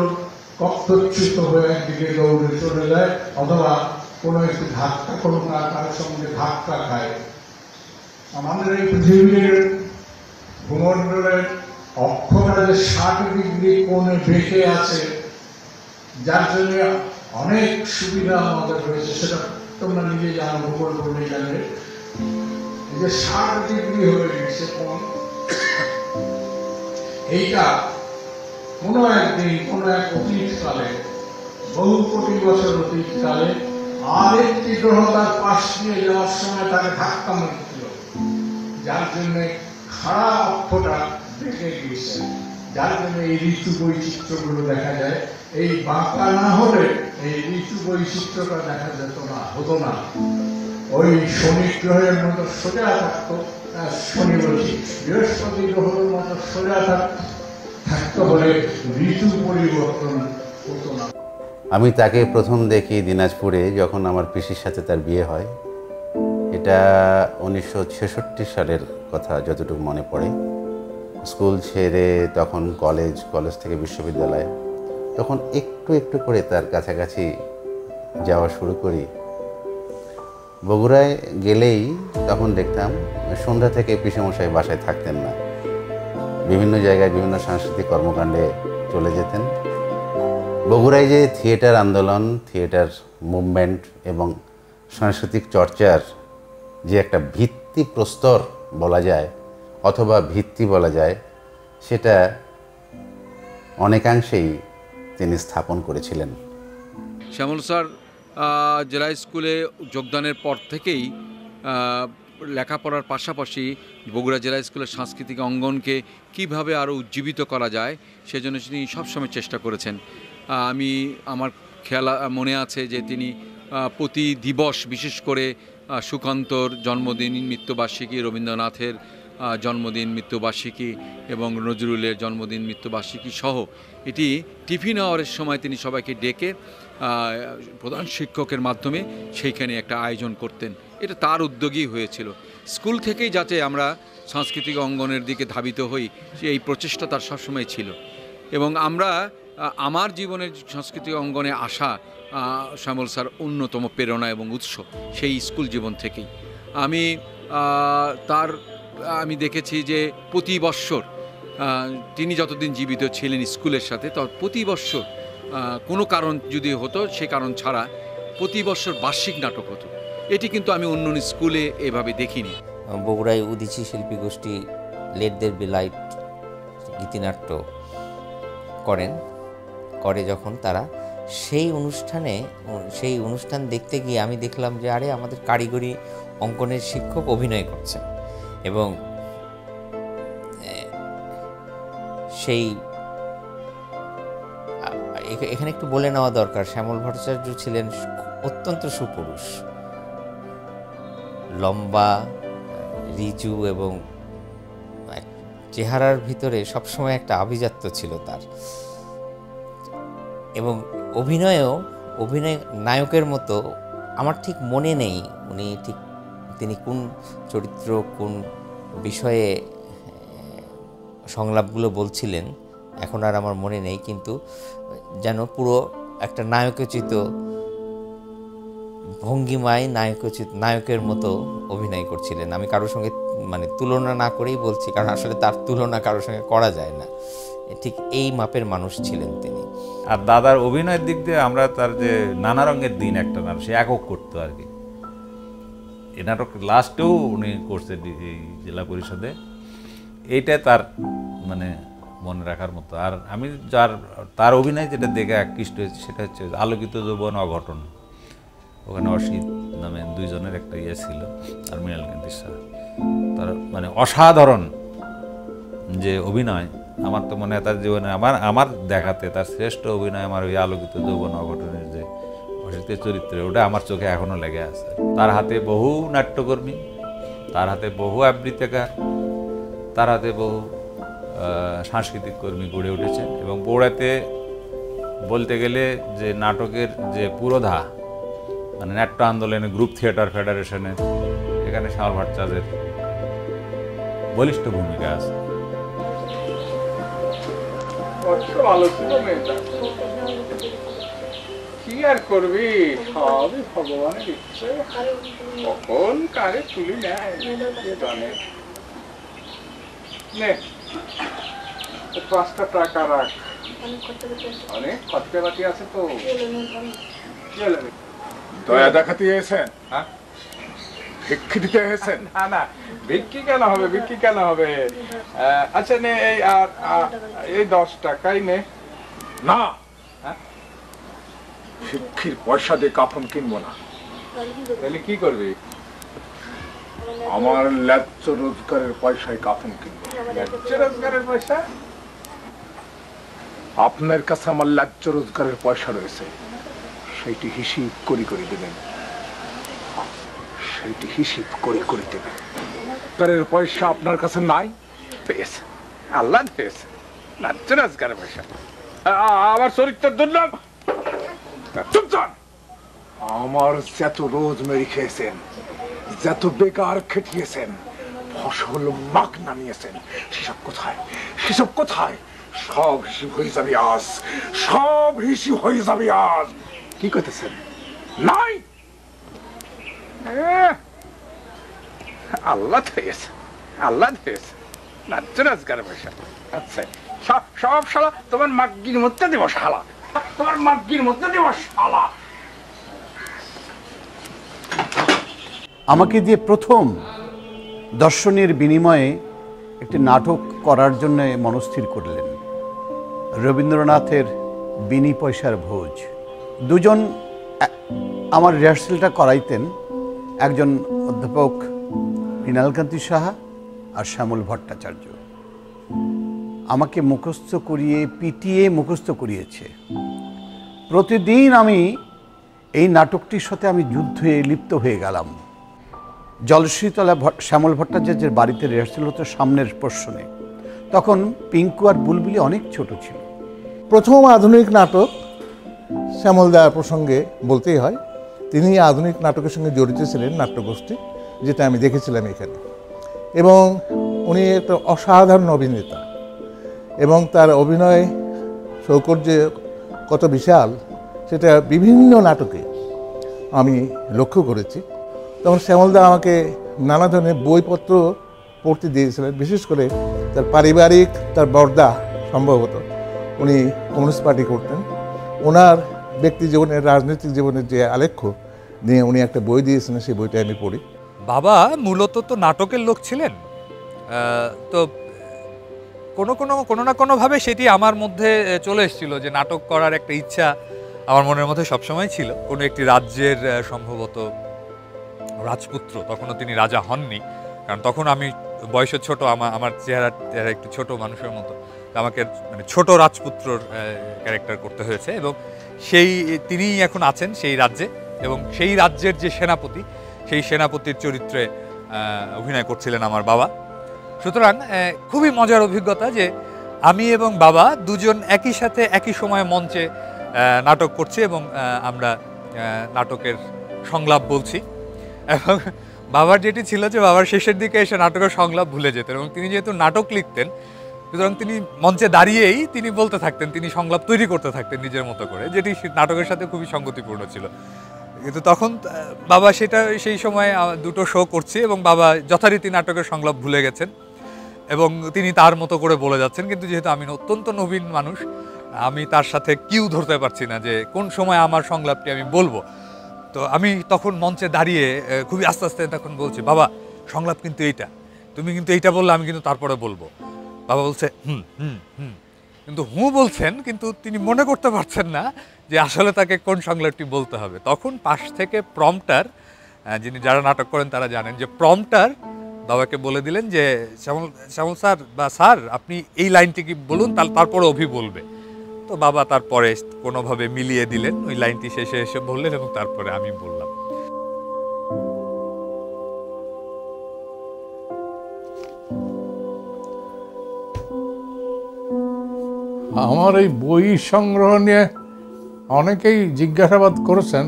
কক্ষচ্যুত হয়ে একদিকে দৌড়ে চলে যায়, অথবা কোনো একটি ধাক্কা, কোনো কার সঙ্গে ধাক্কা খায়। আমাদের এই পৃথিবীর ভূমণ্ডলের অক্ষটা যে 60 ডিগ্রি কোণে বেঁকে আছে, যার জন্য অনেক সুবিধা আমাদের রয়েছে, সেটা তোমরা নিজে জানো, ভূগোল পড়লে জানবে। যে 60 ডিগ্রি হয়ে গেছে কোণ, এইটা কোনো একদিন, কোনো এক অতীতকালে, বহু কোটি বছর অতীতকালে আরেকটি গ্রহ তার পাশ দিয়ে যাওয়ার সময় তাকে ধাক্কা মারছিল, যার জন্য খাড়া অক্ষটা বেঁকে গিয়েছে, যার জন্য এই ঋতু বৈচিত্র্যগুলো দেখা যায়। এই বাঁকা না হলে এই ঋতু বৈচিত্র্যটা দেখা যেত না, হতো না। ওই শনি গ্রহের মতো সোজা থাকতো, শনি বলছি বৃহস্পতি গ্রহের মতো সোজা থাকতে হলে ঋতু পরিবর্তন হতো না। আমি তাকে প্রথম দেখি দিনাজপুরে, যখন আমার পিসির সাথে তার বিয়ে হয়। এটা 1966 সালের কথা যতটুকু মনে পড়ে। স্কুল ছেড়ে তখন কলেজ থেকে বিশ্ববিদ্যালয়, তখন একটু একটু করে তার কাছাকাছি যাওয়া শুরু করি। বগুড়ায় গেলেই তখন দেখতাম সন্ধ্যা থেকে পিসেমশাই বাসায় থাকতেন না, বিভিন্ন জায়গায় বিভিন্ন সাংস্কৃতিক কর্মকাণ্ডে চলে যেতেন। বগুড়ায় যে থিয়েটার আন্দোলন, থিয়েটার মুভমেন্ট এবং সাংস্কৃতিক চর্চার যে একটা ভিত্তিপ্রস্তর বলা যায় অথবা ভিত্তি বলা যায়, সেটা অনেকাংশেই তিনি স্থাপন করেছিলেন। শ্যামল স্যার জেলা স্কুলে যোগদানের পর থেকেই লেখাপড়ার পাশাপাশি বগুড়া জেলা স্কুলের সাংস্কৃতিক অঙ্গনকে কিভাবে আরও উজ্জীবিত করা যায় সেজন্য তিনি সবসময় চেষ্টা করেছেন। আমার খেয়াল মনে আছে যে তিনি প্রতি দিবস, বিশেষ করে সুকান্তর জন্মদিন, মৃত্যুবার্ষিকী, রবীন্দ্রনাথের জন্মদিন, মৃত্যুবার্ষিকী এবং নজরুলের জন্মদিন, মৃত্যুবার্ষিকী সহ এটি টিফিন আওয়ারের সময় তিনি সবাইকে ডেকে প্রধান শিক্ষকের মাধ্যমে সেইখানে একটা আয়োজন করতেন। এটা তার উদ্যোগেই হয়েছিল। স্কুল থেকেই যাতে আমরা সাংস্কৃতিক অঙ্গনের দিকে ধাবিত হই, এই প্রচেষ্টা তার সবসময় ছিল। এবং আমার জীবনের সাংস্কৃতিক অঙ্গনে আসা শ্যামল স্যার অন্যতম প্রেরণা এবং উৎস সেই স্কুল জীবন থেকেই। আমি দেখেছি যে প্রতি বৎসর তিনি যতদিন জীবিত ছিলেন স্কুলের সাথে, প্রতি বৎসর কোনো কারণ যদি হতো, সে কারণ ছাড়া প্রতি বৎসর বার্ষিক নাটক হতো। এটি কিন্তু আমি অন্য স্কুলে এভাবে দেখিনি। বগুড়ায় উদীচী শিল্পী গোষ্ঠী লেট দের বি লাইট গীতিনাট্য করে যখন তারা সেই অনুষ্ঠান দেখতে গিয়ে আমি দেখলাম যে আরে আমাদের কারিগরি অঙ্কনের শিক্ষক অভিনয় করছেন। এবং এখানে একটু বলে নেওয়া দরকার, শ্যামল ভট্টাচার্য ছিলেন অত্যন্ত সুপুরুষ, লম্বা, রিজু এবং চেহারার ভিতরে সবসময় একটা আভিজাত্য ছিল তার। এবং অভিনয় নায়কের মতো আমার ঠিক মনে নেই তিনি কোন চরিত্র, কোন বিষয়ে সংলাপগুলো বলছিলেন, এখন আর আমার মনে নেই, কিন্তু যেন পুরো একটা নায়কোচিত ভঙ্গিমায় নায়কের মতো অভিনয় করছিলেন। আমি কারোর সঙ্গে তুলনা না করেই বলছি, কারণ আসলে তার তুলনা কারোর সঙ্গে করা যায় না। ঠিক এই মাপের মানুষ ছিলেন তিনি। আর দাদার অভিনয়ের দিক দিয়ে আমরা তার যে নানা রঙের দিন একটা নাটক, সে একক করতো আর কি। এই নাটক লাস্টেও উনি করছেন এই জেলা পরিষদে। এইটা তার মনে রাখার মতো। আর আমি তার অভিনয় যেটা দেখে আকৃষ্ট হয়েছে সেটা হচ্ছে আলোকিত যৌবন অঘটন। ওখানে অসিত নামে দুইজনের একটা ছিল, আর মৃণাল কান্তি শাহ। তার অসাধারণ যে অভিনয়, আমার তো মনে হয় তার জীবনে আমার দেখাতে তার শ্রেষ্ঠ অভিনয় আমার ওই আলোকিত যৌবন অঘটনের যে অসিতের চরিত্রে, ওটা আমার চোখে এখনো লেগে আছে। তার হাতে বহু নাট্যকর্মী, তার হাতে বহু আবৃত্তিকার, তার হাতে বহু সাংস্কৃতিক কর্মী গড়ে উঠেছেন। এবং বগুড়াতে বলতে গেলে যে নাটকের যে পুরোধা, নাট্য আন্দোলনের গ্রুপ থিয়েটার ফেডারেশনের, এখানে শ্যামল ভট্টাচার্যের বলিষ্ঠ ভূমিকা আছে। ভালো ছিল মেয়েটা, কি আর করবি, সবই ভগবানের ইচ্ছে, কখন কারে তুলি নেয় জানে। 5টা টাকা রাখ, অনেক খরচা বাকি আছে তো। দয়া দেখাতে এসেছেন? ভিক্ষি দিতে এসেছেন? না, ভিক্ষি কেন হবে? আচ্ছা নে, এই 10 টাকাই নে। না, ভিক্ষির পয়সা দিয়ে কাফন কিনবো না। তাহলে কি করবি? আমার ন্যায্য রোজগারের পয়সায় কাফন কিনবো। ন্যায্য রোজগারের পয়সা? আপনার কাছে আমার ন্যায্য রোজগারের পয়সা রয়েছে, সেইটি হিসিব করে দেবেন। সেইটি হিসিব করে দেবেন। রোজগারের পয়সা আপনার কাছে নাই, পেয়েছে, আল্লাহ দিয়েছে ন্যায্য রোজগারের পয়সা। আমার চরিত্রের দুর্নাম। আমার যত রোজ মেরি খেয়েছেন, যত বেকার খেটিয়েছেন, ফসল মাগ নামিয়েছেন, সেসব কোথায়? সব হিসিব হয়ে যাবে আজ। কি করতেছেন? নাই, আল্লাহ দিয়েছে ন্যায্য রোজগারের পয়সা। আচ্ছা, সব শালা তোমার মাগ্গির মধ্যে দেব শালা, তোমার মাগ্গির মধ্যে দেব শালা। আমাকে দিয়ে প্রথম দর্শনের বিনিময়ে একটি নাটক করার জন্য মনস্থির করলেন। রবীন্দ্রনাথের বিনি পয়সার ভোজ। দুজন আমার রিহার্সেলটা করাইতেন, একজন অধ্যাপক মৃণালকান্তি সাহা আর শ্যামল ভট্টাচার্য। আমাকে মুখস্থ করিয়ে পিটিয়ে মুখস্থ করিয়েছে। প্রতিদিন আমি এই নাটকটির সাথে আমি যুদ্ধে লিপ্ত হয়ে গেলাম। জলশ্রীতলা শ্যামল ভট্টাচার্যের বাড়িতে রিহার্সেল হতো সামনের পোর্শনে। তখন পিঙ্কু আর বুলবুলি অনেক ছোট ছিল। প্রথম আধুনিক নাটক শ্যামলদা প্রসঙ্গে বলতেই হয়, তিনি আধুনিক নাটকের সঙ্গে জড়িত ছিলেন নাট্যগোষ্ঠী, যেটা আমি দেখেছিলাম এখানে। এবং উনি একটা অসাধারণ অভিনেতা এবং তার অভিনয় সৌকর্য কত বিশাল সেটা বিভিন্ন নাটকে আমি লক্ষ্য করেছি। তখন শ্যামলদা আমাকে নানা ধরনের বইপত্র পড়তে দিয়েছিলেন, বিশেষ করে তার পারিবারিক, তার বর্দা সম্ভবত উনি কমিউনিস্ট পার্টি করতেন, ওনার ব্যক্তি জীবনের, রাজনৈতিক জীবনের যে আলেখ্য নিয়ে উনি একটা বই দিয়েছিলেন, সেই বইটা আমি পড়ি। বাবা মূলত তো নাটকের লোক ছিলেন, তো কোনো না কোনোভাবে সেটি আমার মধ্যে চলে এসেছিল যে নাটক করার একটা ইচ্ছা আমার মনের মধ্যে সবসময় ছিল। কোনো একটি রাজ্যের সম্ভবত রাজপুত্র, তখনও তিনি রাজা হননি, কারণ তখন আমি বয়সে ছোট, আমার চেহারা একটু ছোট মানুষের মতো, আমাকে মানে ছোট রাজপুত্রর ক্যারেক্টার করতে হয়েছে এবং তিনিই এখন আছেন সেই রাজ্যে এবং সেই রাজ্যের যে সেনাপতি, সেই সেনাপতির চরিত্রে অভিনয় করছিলেন আমার বাবা। সুতরাং খুবই মজার অভিজ্ঞতা যে আমি এবং বাবা দুজন একই সাথে একই সময়ে মঞ্চে নাটক করছি এবং আমরা নাটকের সংলাপ বলছি। এবং বাবার যেটি ছিল যে বাবার শেষের দিকে এসে নাটকের সংলাপ ভুলে যেতেন এবং তিনি যেহেতু নাটক লিখতেন, সুতরাং তিনি মঞ্চে দাঁড়িয়েই তিনি বলতে থাকতেন, তিনি সংলাপ তৈরি করতে থাকতেন নিজের মতো করে, যেটি নাটকের সাথে খুবই সঙ্গতিপূর্ণ ছিল। কিন্তু তখন বাবা সেই সময় দুটো শো করছে এবং বাবা যথারীতি নাটকের সংলাপ ভুলে গেছেন এবং তিনি তার মতো করে বলে যাচ্ছেন। কিন্তু যেহেতু আমি অত্যন্ত নবীন মানুষ, আমি তার সাথে কিউ ধরতে পারছি না যে কোন সময় আমার সংলাপটি আমি বলবো। তো আমি তখন মঞ্চে দাঁড়িয়ে খুবই আস্তে আস্তে তখন বলছি, বাবা সংলাপ কিন্তু এইটা, তুমি কিন্তু এইটা বললে আমি কিন্তু তারপরে বলবো। বাবা বলছে হুম হুম হুম, কিন্তু বলছেন, কিন্তু তিনি মনে করতে পারছেন না যে আসলে তাকে কোন সংলাপটি বলতে হবে। তখন পাশ থেকে প্রম্পটার, যারা নাটক করেন তারা জানেন যে প্রম্পটার বাবাকে বলে দিলেন যে শ্যামল স্যার বা স্যার আপনি এই লাইনটি কি বলুন, তারপরে অভি বলবে। তো বাবা তারপরে কোনোভাবে মিলিয়ে দিলেন, ওই লাইনটি শেষে এসে বললেন এবং তারপরে আমি বললাম। আমার এই বই সংগ্রহ নিয়ে অনেকেই জিজ্ঞাসাবাদ করেছেন,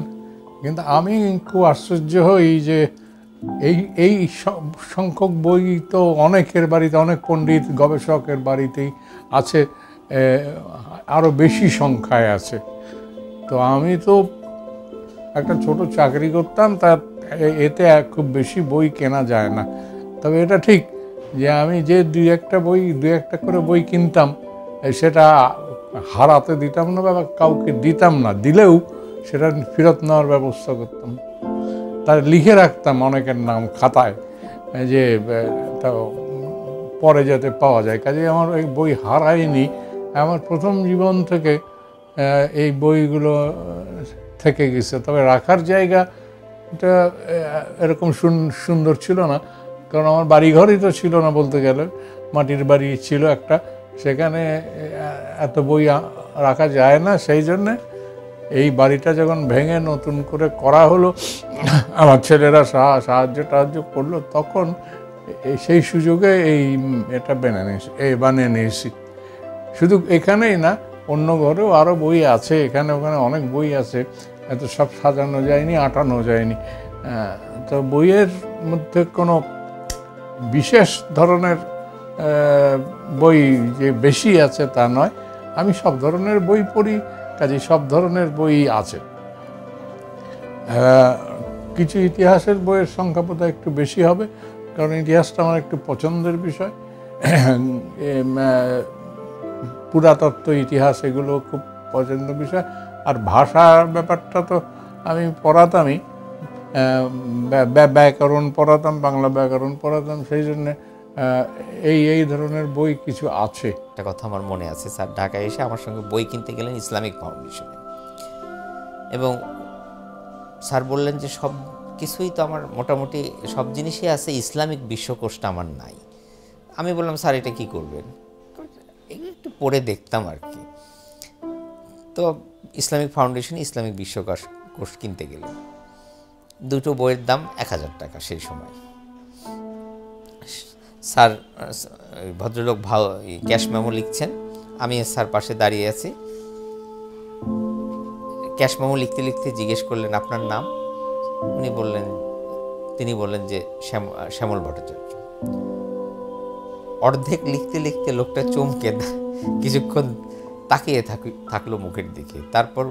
কিন্তু আমি খুব আশ্চর্য হই যে এই সংখ্যক বই তো অনেকের বাড়িতে, অনেক পণ্ডিত গবেষকের বাড়িতেই আছে, আরও বেশি সংখ্যায় আছে। তো আমি তো একটা ছোট চাকরি করতাম, তার এতে খুব বেশি বই কেনা যায় না। তবে এটা ঠিক যে আমি যে দুই একটা করে বই কিনতাম, সেটা হারাতে দিতাম না বা কাউকে দিতাম না, দিলেও সেটা ফেরত নেওয়ার ব্যবস্থা করতাম। তার লিখে রাখতাম অনেকের নাম খাতায়, যে পরে যাতে পাওয়া যায়। কাজে আমার এই বই হারায়নি। আমার প্রথম জীবন থেকে এই বইগুলো থেকে গেছে। তবে রাখার জায়গাটা এরকম সুন্দর ছিল না, কারণ আমার বাড়িঘরই তো ছিল না বলতে গেলে, মাটির বাড়ি ছিল একটা, সেখানে এত বই রাখা যায় না। সেই জন্যে এই বাড়িটা যখন ভেঙে নতুন করে করা হলো, আমার ছেলেরা সাহায্য করলো, তখন সেই সুযোগে এটা বানিয়ে নিয়েছি। শুধু এখানেই না, অন্য ঘরেও আরও বই আছে, এখানে ওখানে অনেক বই আছে, এত সব সাজানো যায়নি, আটানো যায়নি। তো বইয়ের মধ্যে কোনো বিশেষ ধরনের বই যে বেশি আছে তা নয়, আমি সব ধরনের বই পড়ি, কাজে সব ধরনের বই আছে। কিছু ইতিহাসের বইয়ের সংখ্যা বোধহয় একটু বেশি হবে, কারণ ইতিহাসটা আমার একটু পছন্দের বিষয়। পুরাতত্ত্ব ইতিহাস এগুলো খুব পছন্দের বিষয়। আর ভাষার ব্যাপারটা তো আমি পড়াতামই, ব্যাকরণ পড়াতাম, বাংলা ব্যাকরণ পড়াতাম, সেই জন্যে এই ধরনের বই কিছু আছে। একটা কথা আমার মনে আছে, স্যার ঢাকায় এসে আমার সঙ্গে বই কিনতে গেলেন ইসলামিক ফাউন্ডেশনে, এবং স্যার বললেন যে সব কিছুই তো আমার মোটামুটি সব জিনিসই আছে, ইসলামিক বিশ্বকোষটা আমার নাই। আমি বললাম স্যার এটা কি করবেন? একটু পড়ে দেখতাম আর কি। তো ইসলামিক ফাউন্ডেশন ইসলামিক বিশ্বকোষ কিনতে গেলাম। দুটো বইয়ের দাম 1000 টাকা সেই সময়। স্যার ভদ্রলোক ক্যাশ মেমো লিখছেন, আমি স্যার পাশে দাঁড়িয়ে আছি। ক্যাশ মেমো লিখতে লিখতে জিজ্ঞেস করলেন আপনার নাম? তিনি বললেন যে শ্যামল ভট্টাচার্য। অর্ধেক লিখতে লিখতে লোকটা চমকে কিছুক্ষণ তাকিয়ে থাকলো মুখের দিকে, তারপর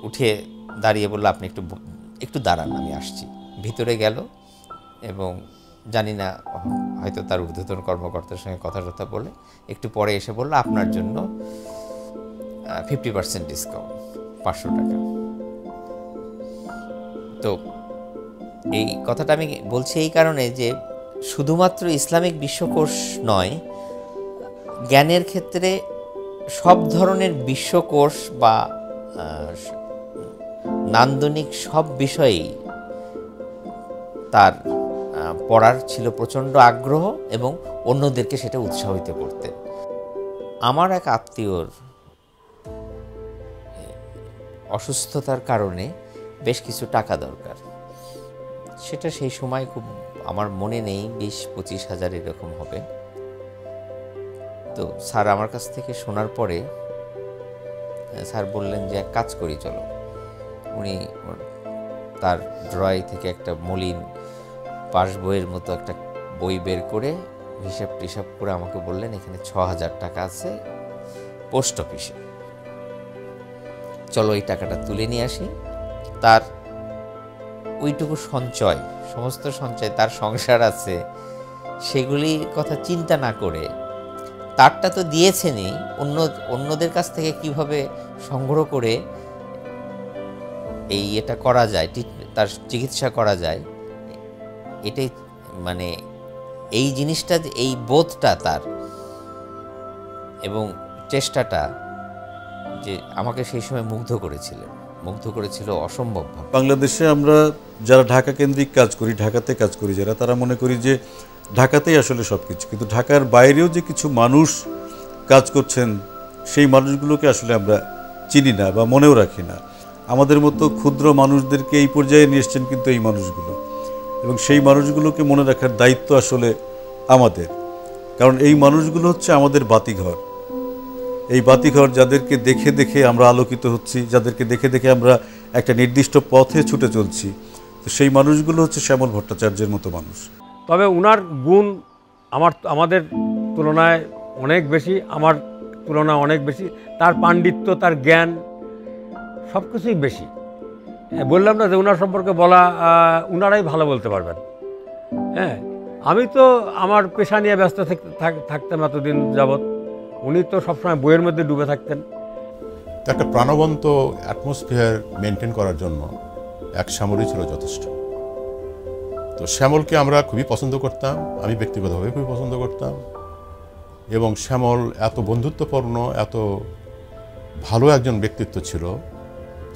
উঠে দাঁড়িয়ে বলল আপনি একটু দাঁড়ান, আমি আসছি। ভিতরে গেল এবং জানি না হয়তো তার ঊর্ধ্বতন কর্মকর্তার সঙ্গে কথা বলে একটু পরে এসে বলল আপনার জন্য 50% ডিসকাউন্ট, 500 টাকা। তো এই কথাটা আমি বলছি এই কারণে যে শুধুমাত্র ইসলামিক বিশ্বকোষ নয়, জ্ঞানের ক্ষেত্রে সব ধরনের বিশ্বকোষ বা নান্দনিক সব বিষয়েই তার পড়ার ছিল প্রচণ্ড আগ্রহ এবং অন্যদেরকে সেটা উৎসাহিত করতেন। আমার এক আত্মীয়র অসুস্থতার কারণে বেশ কিছু টাকা দরকার, সেটা সেই সময় খুব আমার মনে নেই, 20-25 হাজার এরকম হবে। তো স্যার আমার কাছ থেকে শোনার পরে স্যার বললেন যে এক কাজ করি চলো। উনি তার ড্রয় থেকে একটা মলিন পাস বইয়ের মতো একটা বই বের করে হিসাব টিসাব করে আমাকে বললেন এখানে 6000 টাকা আছে পোস্ট অফিসে, চলো এই টাকাটা তুলে নিয়ে আসি। তার ওইটুকু সঞ্চয়, সমস্ত সঞ্চয়, তার সংসার আছে, সেগুলির কথা চিন্তা না করে তারটা তো দিয়েছেনই, অন্যদের কাছ থেকে কিভাবে সংগ্রহ করে এটা করা যায়, তার চিকিৎসা করা যায়, এটাই মানে এই জিনিসটা, এই বোধটা তার এবং চেষ্টাটা যে আমাকে সেই সময় মুগ্ধ করেছিল অসম্ভবভাবে। বাংলাদেশে আমরা যারা ঢাকা কেন্দ্রিক কাজ করি, ঢাকাতে কাজ করি যারা, তারা মনে করি যে ঢাকাতেই আসলে সব কিছু, কিন্তু ঢাকার বাইরেও যে কিছু মানুষ কাজ করছেন সেই মানুষগুলোকে আসলে আমরা চিনি না বা মনেও রাখি না। আমাদের মতো ক্ষুদ্র মানুষদেরকে এই পর্যায়ে নিয়ে এসছেন কিন্তু এই মানুষগুলো, এবং সেই মানুষগুলোকে মনে রাখার দায়িত্ব আসলে আমাদের, কারণ এই মানুষগুলো হচ্ছে আমাদের বাতিঘর। এই বাতিঘর যাদেরকে দেখে দেখে আমরা আলোকিত হচ্ছি, যাদেরকে দেখে দেখে আমরা একটা নির্দিষ্ট পথে ছুটে চলছি, তো সেই মানুষগুলো হচ্ছে শ্যামল ভট্টাচার্যের মতো মানুষ। তবে ওনার গুণ আমাদের তুলনায় অনেক বেশি, আমার তুলনায় অনেক বেশি। তার পাণ্ডিত্য, তার জ্ঞান সব কিছুই বেশি। বললাম না যে ওনার সম্পর্কে বলা ওনারাই ভালো বলতে পারবেন। হ্যাঁ, আমি তো আমার পেশা নিয়ে ব্যস্ত থাকতাম এতদিন যাবৎ, উনি তো সবসময় বইয়ের মধ্যে ডুবে থাকতেন। একটা প্রাণবন্ত অ্যাটমসফিয়ার মেনটেন করার জন্য এক শ্যামলই ছিল যথেষ্ট। তো শ্যামলকে আমরা খুবই পছন্দ করতাম, আমি ব্যক্তিগতভাবে খুবই পছন্দ করতাম, এবং শ্যামল এত বন্ধুত্বপূর্ণ, এত ভালো একজন ব্যক্তিত্ব ছিল,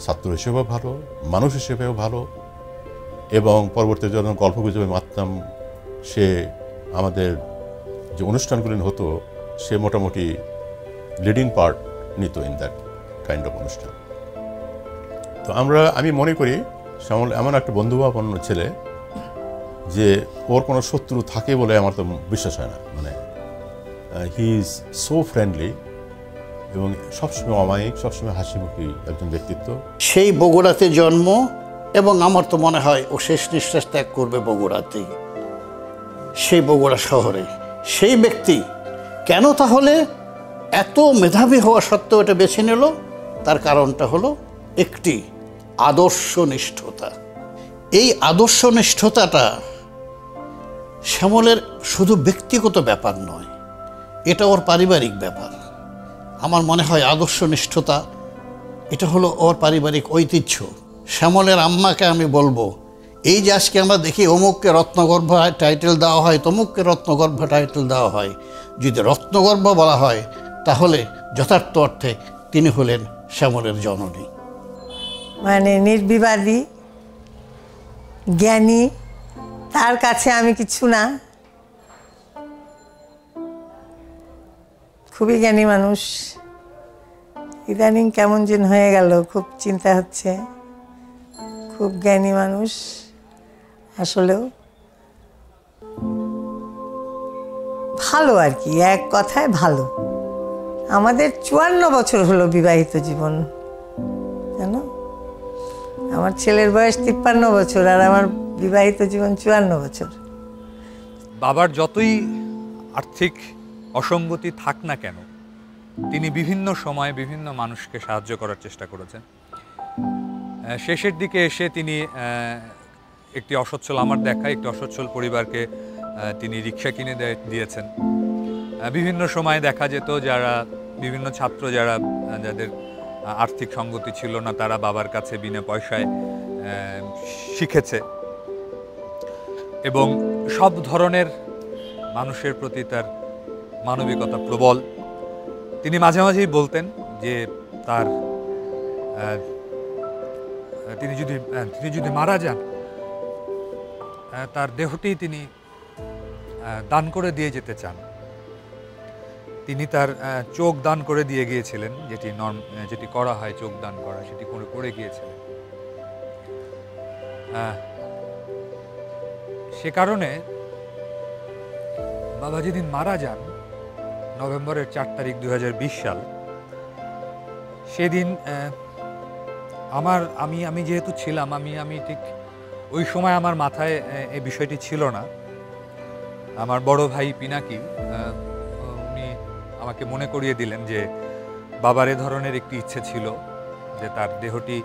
ছাত্র হিসেবেও ভালো, মানুষ হিসেবেও ভালো, এবং পরবর্তীতে যখন গল্পগুজবে মাততাম, সে আমাদের যে অনুষ্ঠানগুলি হতো সে মোটামুটি লিডিং পার্ট নিত ইন দ্যাট কাইন্ড অফ অনুষ্ঠান। তো আমি মনে করি শ্যামল এমন একটা বন্ধুভাবাপন্ন ছেলে যে ওর কোনো শত্রু থাকে বলে আমার তো বিশ্বাস হয় না। মানে হি ইজ সো ফ্রেন্ডলি এবং সবসময় অমায়িক, সবসময় হাসিমুখী একজন ব্যক্তিত্ব। সেই বগুড়াতে জন্ম, এবং আমার তো মনে হয় ও শেষ নিঃশ্বাস ত্যাগ করবে বগুড়াতেই, সেই বগুড়া শহরে। সেই ব্যক্তি কেন তাহলে এত মেধাবী হওয়া সত্ত্বেও এটা বেছে নিল? তার কারণটা হলো একটি আদর্শনিষ্ঠতা। এই আদর্শনিষ্ঠতাটা শ্যামলের শুধু ব্যক্তিগত ব্যাপার নয়, এটা ওর পারিবারিক ব্যাপার। আমার মনে হয় আদর্শনিষ্ঠতা এটা হলো ওর পারিবারিক ঐতিহ্য। শ্যামলের আম্মাকে আমি বলবো, এই যে আজকে আমরা দেখি অমুককে রত্নগর্ভ টাইটেল দেওয়া হয়, তমুককে রত্নগর্ভ টাইটেল দেওয়া হয়, যদি রত্নগর্ভ বলা হয় তাহলে যথার্থ অর্থে তিনি হলেন শ্যামলের জননী। মানে নির্বিবাদী, জ্ঞানী, তার কাছে আমি কিছু না। খুবই জ্ঞানী মানুষ। ইদানিং কেমন যেন হয়ে গেল, খুব চিন্তা হচ্ছে। খুব জ্ঞানী মানুষ আসলেও, ভালো আর কি, এক কথায় ভালো। আমাদের 54 বছর হলো বিবাহিত জীবন, জানো? আমার ছেলের বয়স 53 বছর আর আমার বিবাহিত জীবন 54 বছর। বাবার যতই আর্থিক অসঙ্গতি থাক না কেন, তিনি বিভিন্ন সময়ে বিভিন্ন মানুষকে সাহায্য করার চেষ্টা করেছেন। শেষের দিকে এসে তিনি একটি অসচ্ছল, আমার দেখা একটি অসচ্ছল পরিবারকে তিনি রিক্সা কিনে দিয়েছেন। বিভিন্ন সময় দেখা যেত যারা বিভিন্ন ছাত্র যাদের আর্থিক সঙ্গতি ছিল না, তারা বাবার কাছে বিনা পয়সায় শিখেছে এবং সব ধরনের মানুষের প্রতি তার মানবিকতা প্রবল। তিনি মাঝে মাঝেই বলতেন যে তিনি যদি মারা যান, তার দেহটি তিনি দান করে দিয়ে যেতে চান। তিনি তার চোখ দান করে দিয়ে গিয়েছিলেন, যেটি করা হয় চোখ দান করা, সেটি করে গিয়েছিলেন। সে কারণে বাবা যেদিন মারা যান, নভেম্বরের 4 তারিখ 2020 সাল, সেদিন আমি যেহেতু ছিলাম, আমি ঠিক ওই সময় আমার মাথায় এই বিষয়টি ছিল না। আমার বড় ভাই পিনাকি উনি আমাকে মনে করিয়ে দিলেন যে বাবার এ ধরনের একটি ইচ্ছে ছিল যে তার দেহটি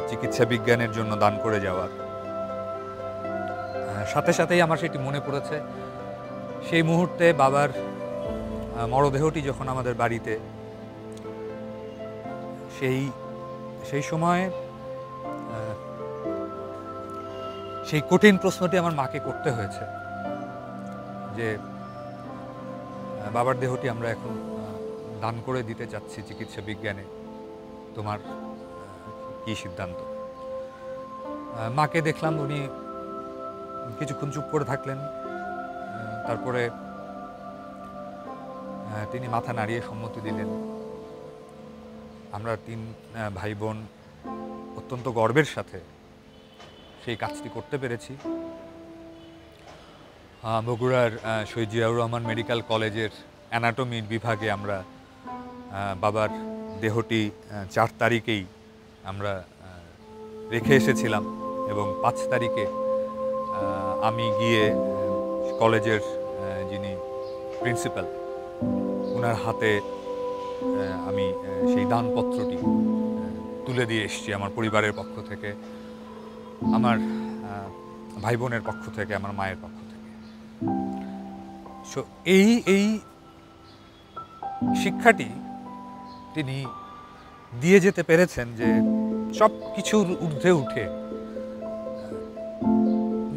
চিকিৎসা বিজ্ঞানের জন্য দান করে যাওয়ার। সাথে সাথেই আমার সেটি মনে পড়েছে। সেই মুহূর্তে বাবার মরদেহটি যখন আমাদের বাড়িতে, সেই সময় সেই কঠিন প্রশ্নটি আমার মাকে করতে হয়েছে যে বাবার দেহটি আমরা এখন দান করে দিতে চাচ্ছি চিকিৎসা বিজ্ঞানে, তোমার কি সিদ্ধান্ত? মাকে দেখলাম উনি কিছুক্ষণ চুপ করে থাকলেন, তারপরে তিনি মাথা নাড়িয়ে সম্মতি দিলেন। আমরা 3 ভাই বোন অত্যন্ত গর্বের সাথে সেই কাজটি করতে পেরেছি। বগুড়ার শহীদ জিয়াউর রহমান মেডিকেল কলেজের অ্যানাটমি বিভাগে আমরা বাবার দেহটি 4 তারিখেই আমরা রেখে এসেছিলাম এবং 5 তারিখে আমি গিয়ে কলেজের যিনি প্রিন্সিপাল, ওনার হাতে আমি সেই দানপত্রটি তুলে দিয়ে এসেছি আমার পরিবারের পক্ষ থেকে, আমার ভাই বোনের পক্ষ থেকে, আমার মায়ের পক্ষ থেকে। সো এই শিক্ষাটি তিনি দিয়ে যেতে পেরেছেন যে সব কিছুর ঊর্ধ্বে উঠে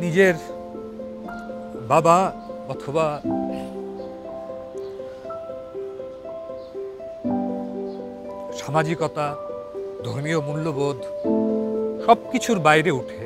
নিজের বাবা অথবা সামাজিকতা, ধর্মীয় মূল্যবোধ সব কিছুর বাইরে উঠে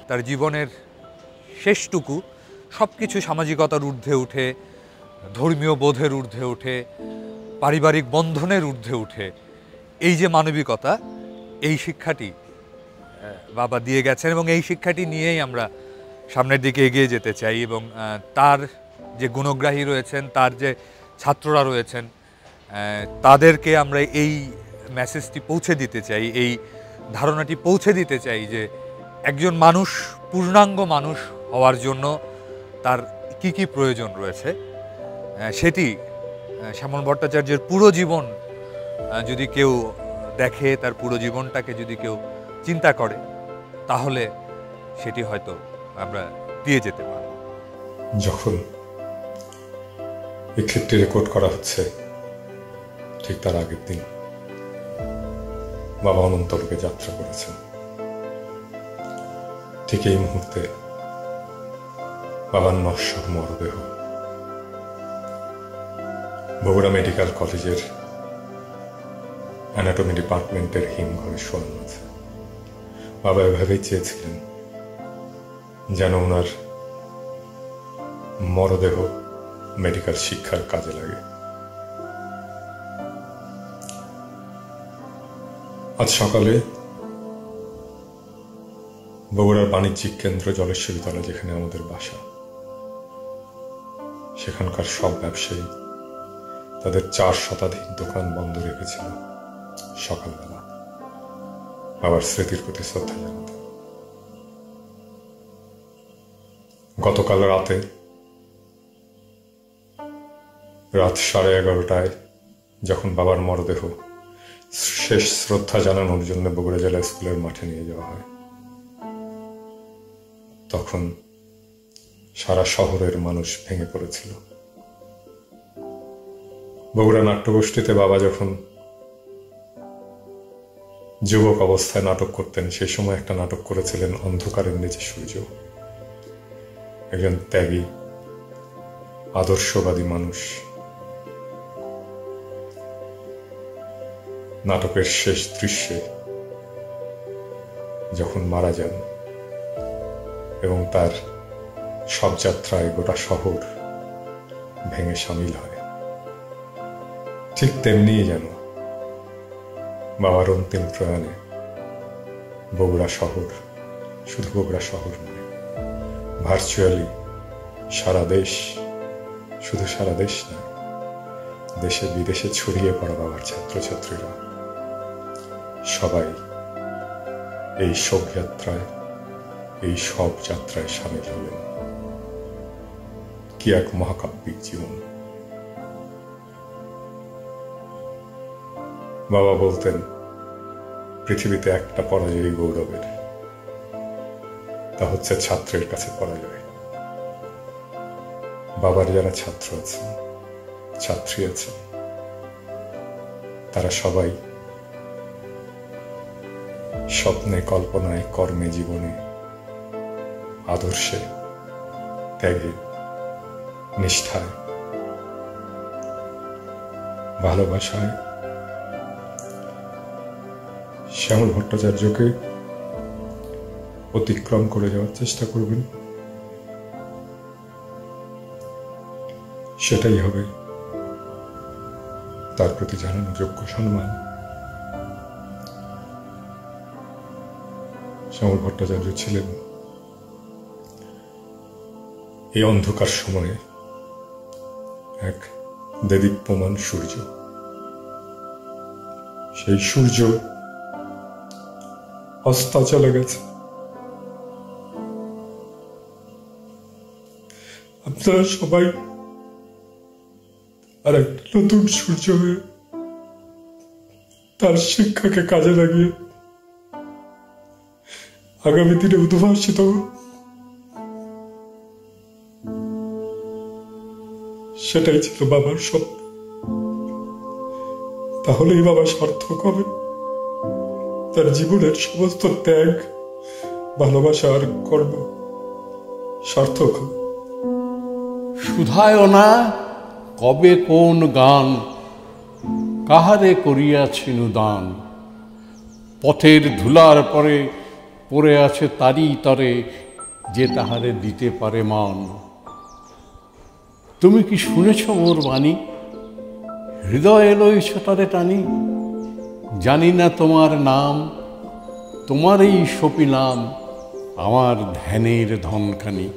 তার জীবনের শেষটুকু সব কিছু সামাজিকতার ঊর্ধ্বে উঠে, ধর্মীয় বোধের ঊর্ধ্বে উঠে, পারিবারিক বন্ধনের ঊর্ধ্বে উঠে এই যে মানবিকতা, এই শিক্ষাটি বাবা দিয়ে গেছেন এবং এই শিক্ষাটি নিয়েই আমরা সামনের দিকে এগিয়ে যেতে চাই। এবং তার যে গুণগ্রাহী রয়েছেন, তার যে ছাত্ররা রয়েছেন, তাদেরকে আমরা এই মেসেজটি পৌঁছে দিতে চাই, এই ধারণাটি পৌঁছে দিতে চাই যে একজন মানুষ পূর্ণাঙ্গ মানুষ হওয়ার জন্য তার কি কি প্রয়োজন রয়েছে, সেটি শ্যামল ভট্টাচার্যের পুরো জীবন যদি কেউ দেখে, তার পুরো জীবনটাকে যদি কেউ চিন্তা করে, তাহলে সেটি হয়তো আমরা দিয়ে যেতে পারি। যখন এই ক্লিপটি রেকর্ড করা হচ্ছে ঠিক তার আগের দিন বাবা অনন্তলোকে যাত্রা করেছেন। ঠিক এই মুহূর্তে বাবার নশ্বর মরদেহ বগুড়া মেডিকেল কলেজের অ্যানাটমি ডিপার্টমেন্টের হিমঘরে শোয়ানো আছে। বাবা এভাবেই চেয়েছিলেন যেন ওনার মরদেহ মেডিকেল শিক্ষার কাজে লাগে। আজ সকালে বগুড়ার বাণিজ্যিক কেন্দ্র জলেশ্বরী তলা, যেখানে আমাদের বাসা, সেখানকার সব ব্যবসায়ী তাদের 4 শতাধিক দোকান বন্ধ রেখেছিল সকালবেলা বাবার স্মৃতির প্রতি শ্রদ্ধা জানাতে। গতকাল রাতে রাত 11:30টায় যখন বাবার মরদেহ শেষ শ্রদ্ধা জানানোর জন্য বগুড়া জেলা স্কুলের মাঠে নিয়ে যাওয়া হয়, তখন সারা শহরের মানুষ ভেঙে পড়েছিল। বগুড়া নাট্যগোষ্ঠীতে বাবা যখন যুবক অবস্থায় নাটক করতেন, সেই সময় একটা নাটক করেছিলেন অন্ধকারের নিচে সূর্য। একজন ত্যাগী আদর্শবাদী মানুষ নাটকের শেষ দৃশ্যে যখন মারা যান এবং তার শবযাত্রায় গোটা শহর ভেঙে সামিল হয়, ঠিক তেমনি যেন বাবার অন্তিম প্রয়াণে বগুড়া শহর, শুধু বগুড়া শহর নয়, ভার্চুয়ালি সারা দেশ, শুধু সারা দেশ নয়, দেশে বিদেশে ছড়িয়ে পড়া বাবার ছাত্রছাত্রীরা সবাই এই শোকযাত্রায়, এই সব যাত্রায় সামিল হলেন। কি এক মহাকাব্যিক জীবন! বাবা বলতেন, পৃথিবীতে একটা পরাজয় গৌরবের, তা হচ্ছে ছাত্রের কাছে পরাজয়। বাবার যারা ছাত্র আছেন, ছাত্রী আছেন, তারা সবাই স্বপ্নে, কল্পনায়, কর্মে, জীবনে, আদর্শে, ত্যাগে, নিষ্ঠায়, ভালোবাসায় শ্যামল ভট্টাচার্যকে অতিক্রম করে যাওয়ার চেষ্টা করবেন। সেটাই হবে তার প্রতি জানানো যোগ্য সম্মান। শ্যামল ভট্টাচার্য ছিলেন এই অন্ধকার সময়ে এক দেদীপ্যমান সূর্য। সেই সূর্য অস্ত চলে গেছে। আপনারা সবাই আর একটা নতুন সূর্য হয়ে তার শিক্ষাকে কাজে লাগিয়ে আগামী দিনে উদ্ভাসিত সেটাই ছিল বাবার স্বপ্ন। তাহলেই বাবা সার্থক হবে। তার জীবনের সমস্ত ত্যাগ, ভালোবাসা আর কর্ম সার্থক হবে। শুধায় না কবে কোন গান, কাহারে করিয়াছেন দান, পথের ধুলার পরে পড়ে আছে তারই তরে, যে তাহারে দিতে পারে মান। তুমি কি শুনেছ মোর বাণী, হৃদয়ে লইছ তারে টানি, জানি না তোমার নাম, তোমারই সপিলাম আমার ধ্যানের ধনখানি।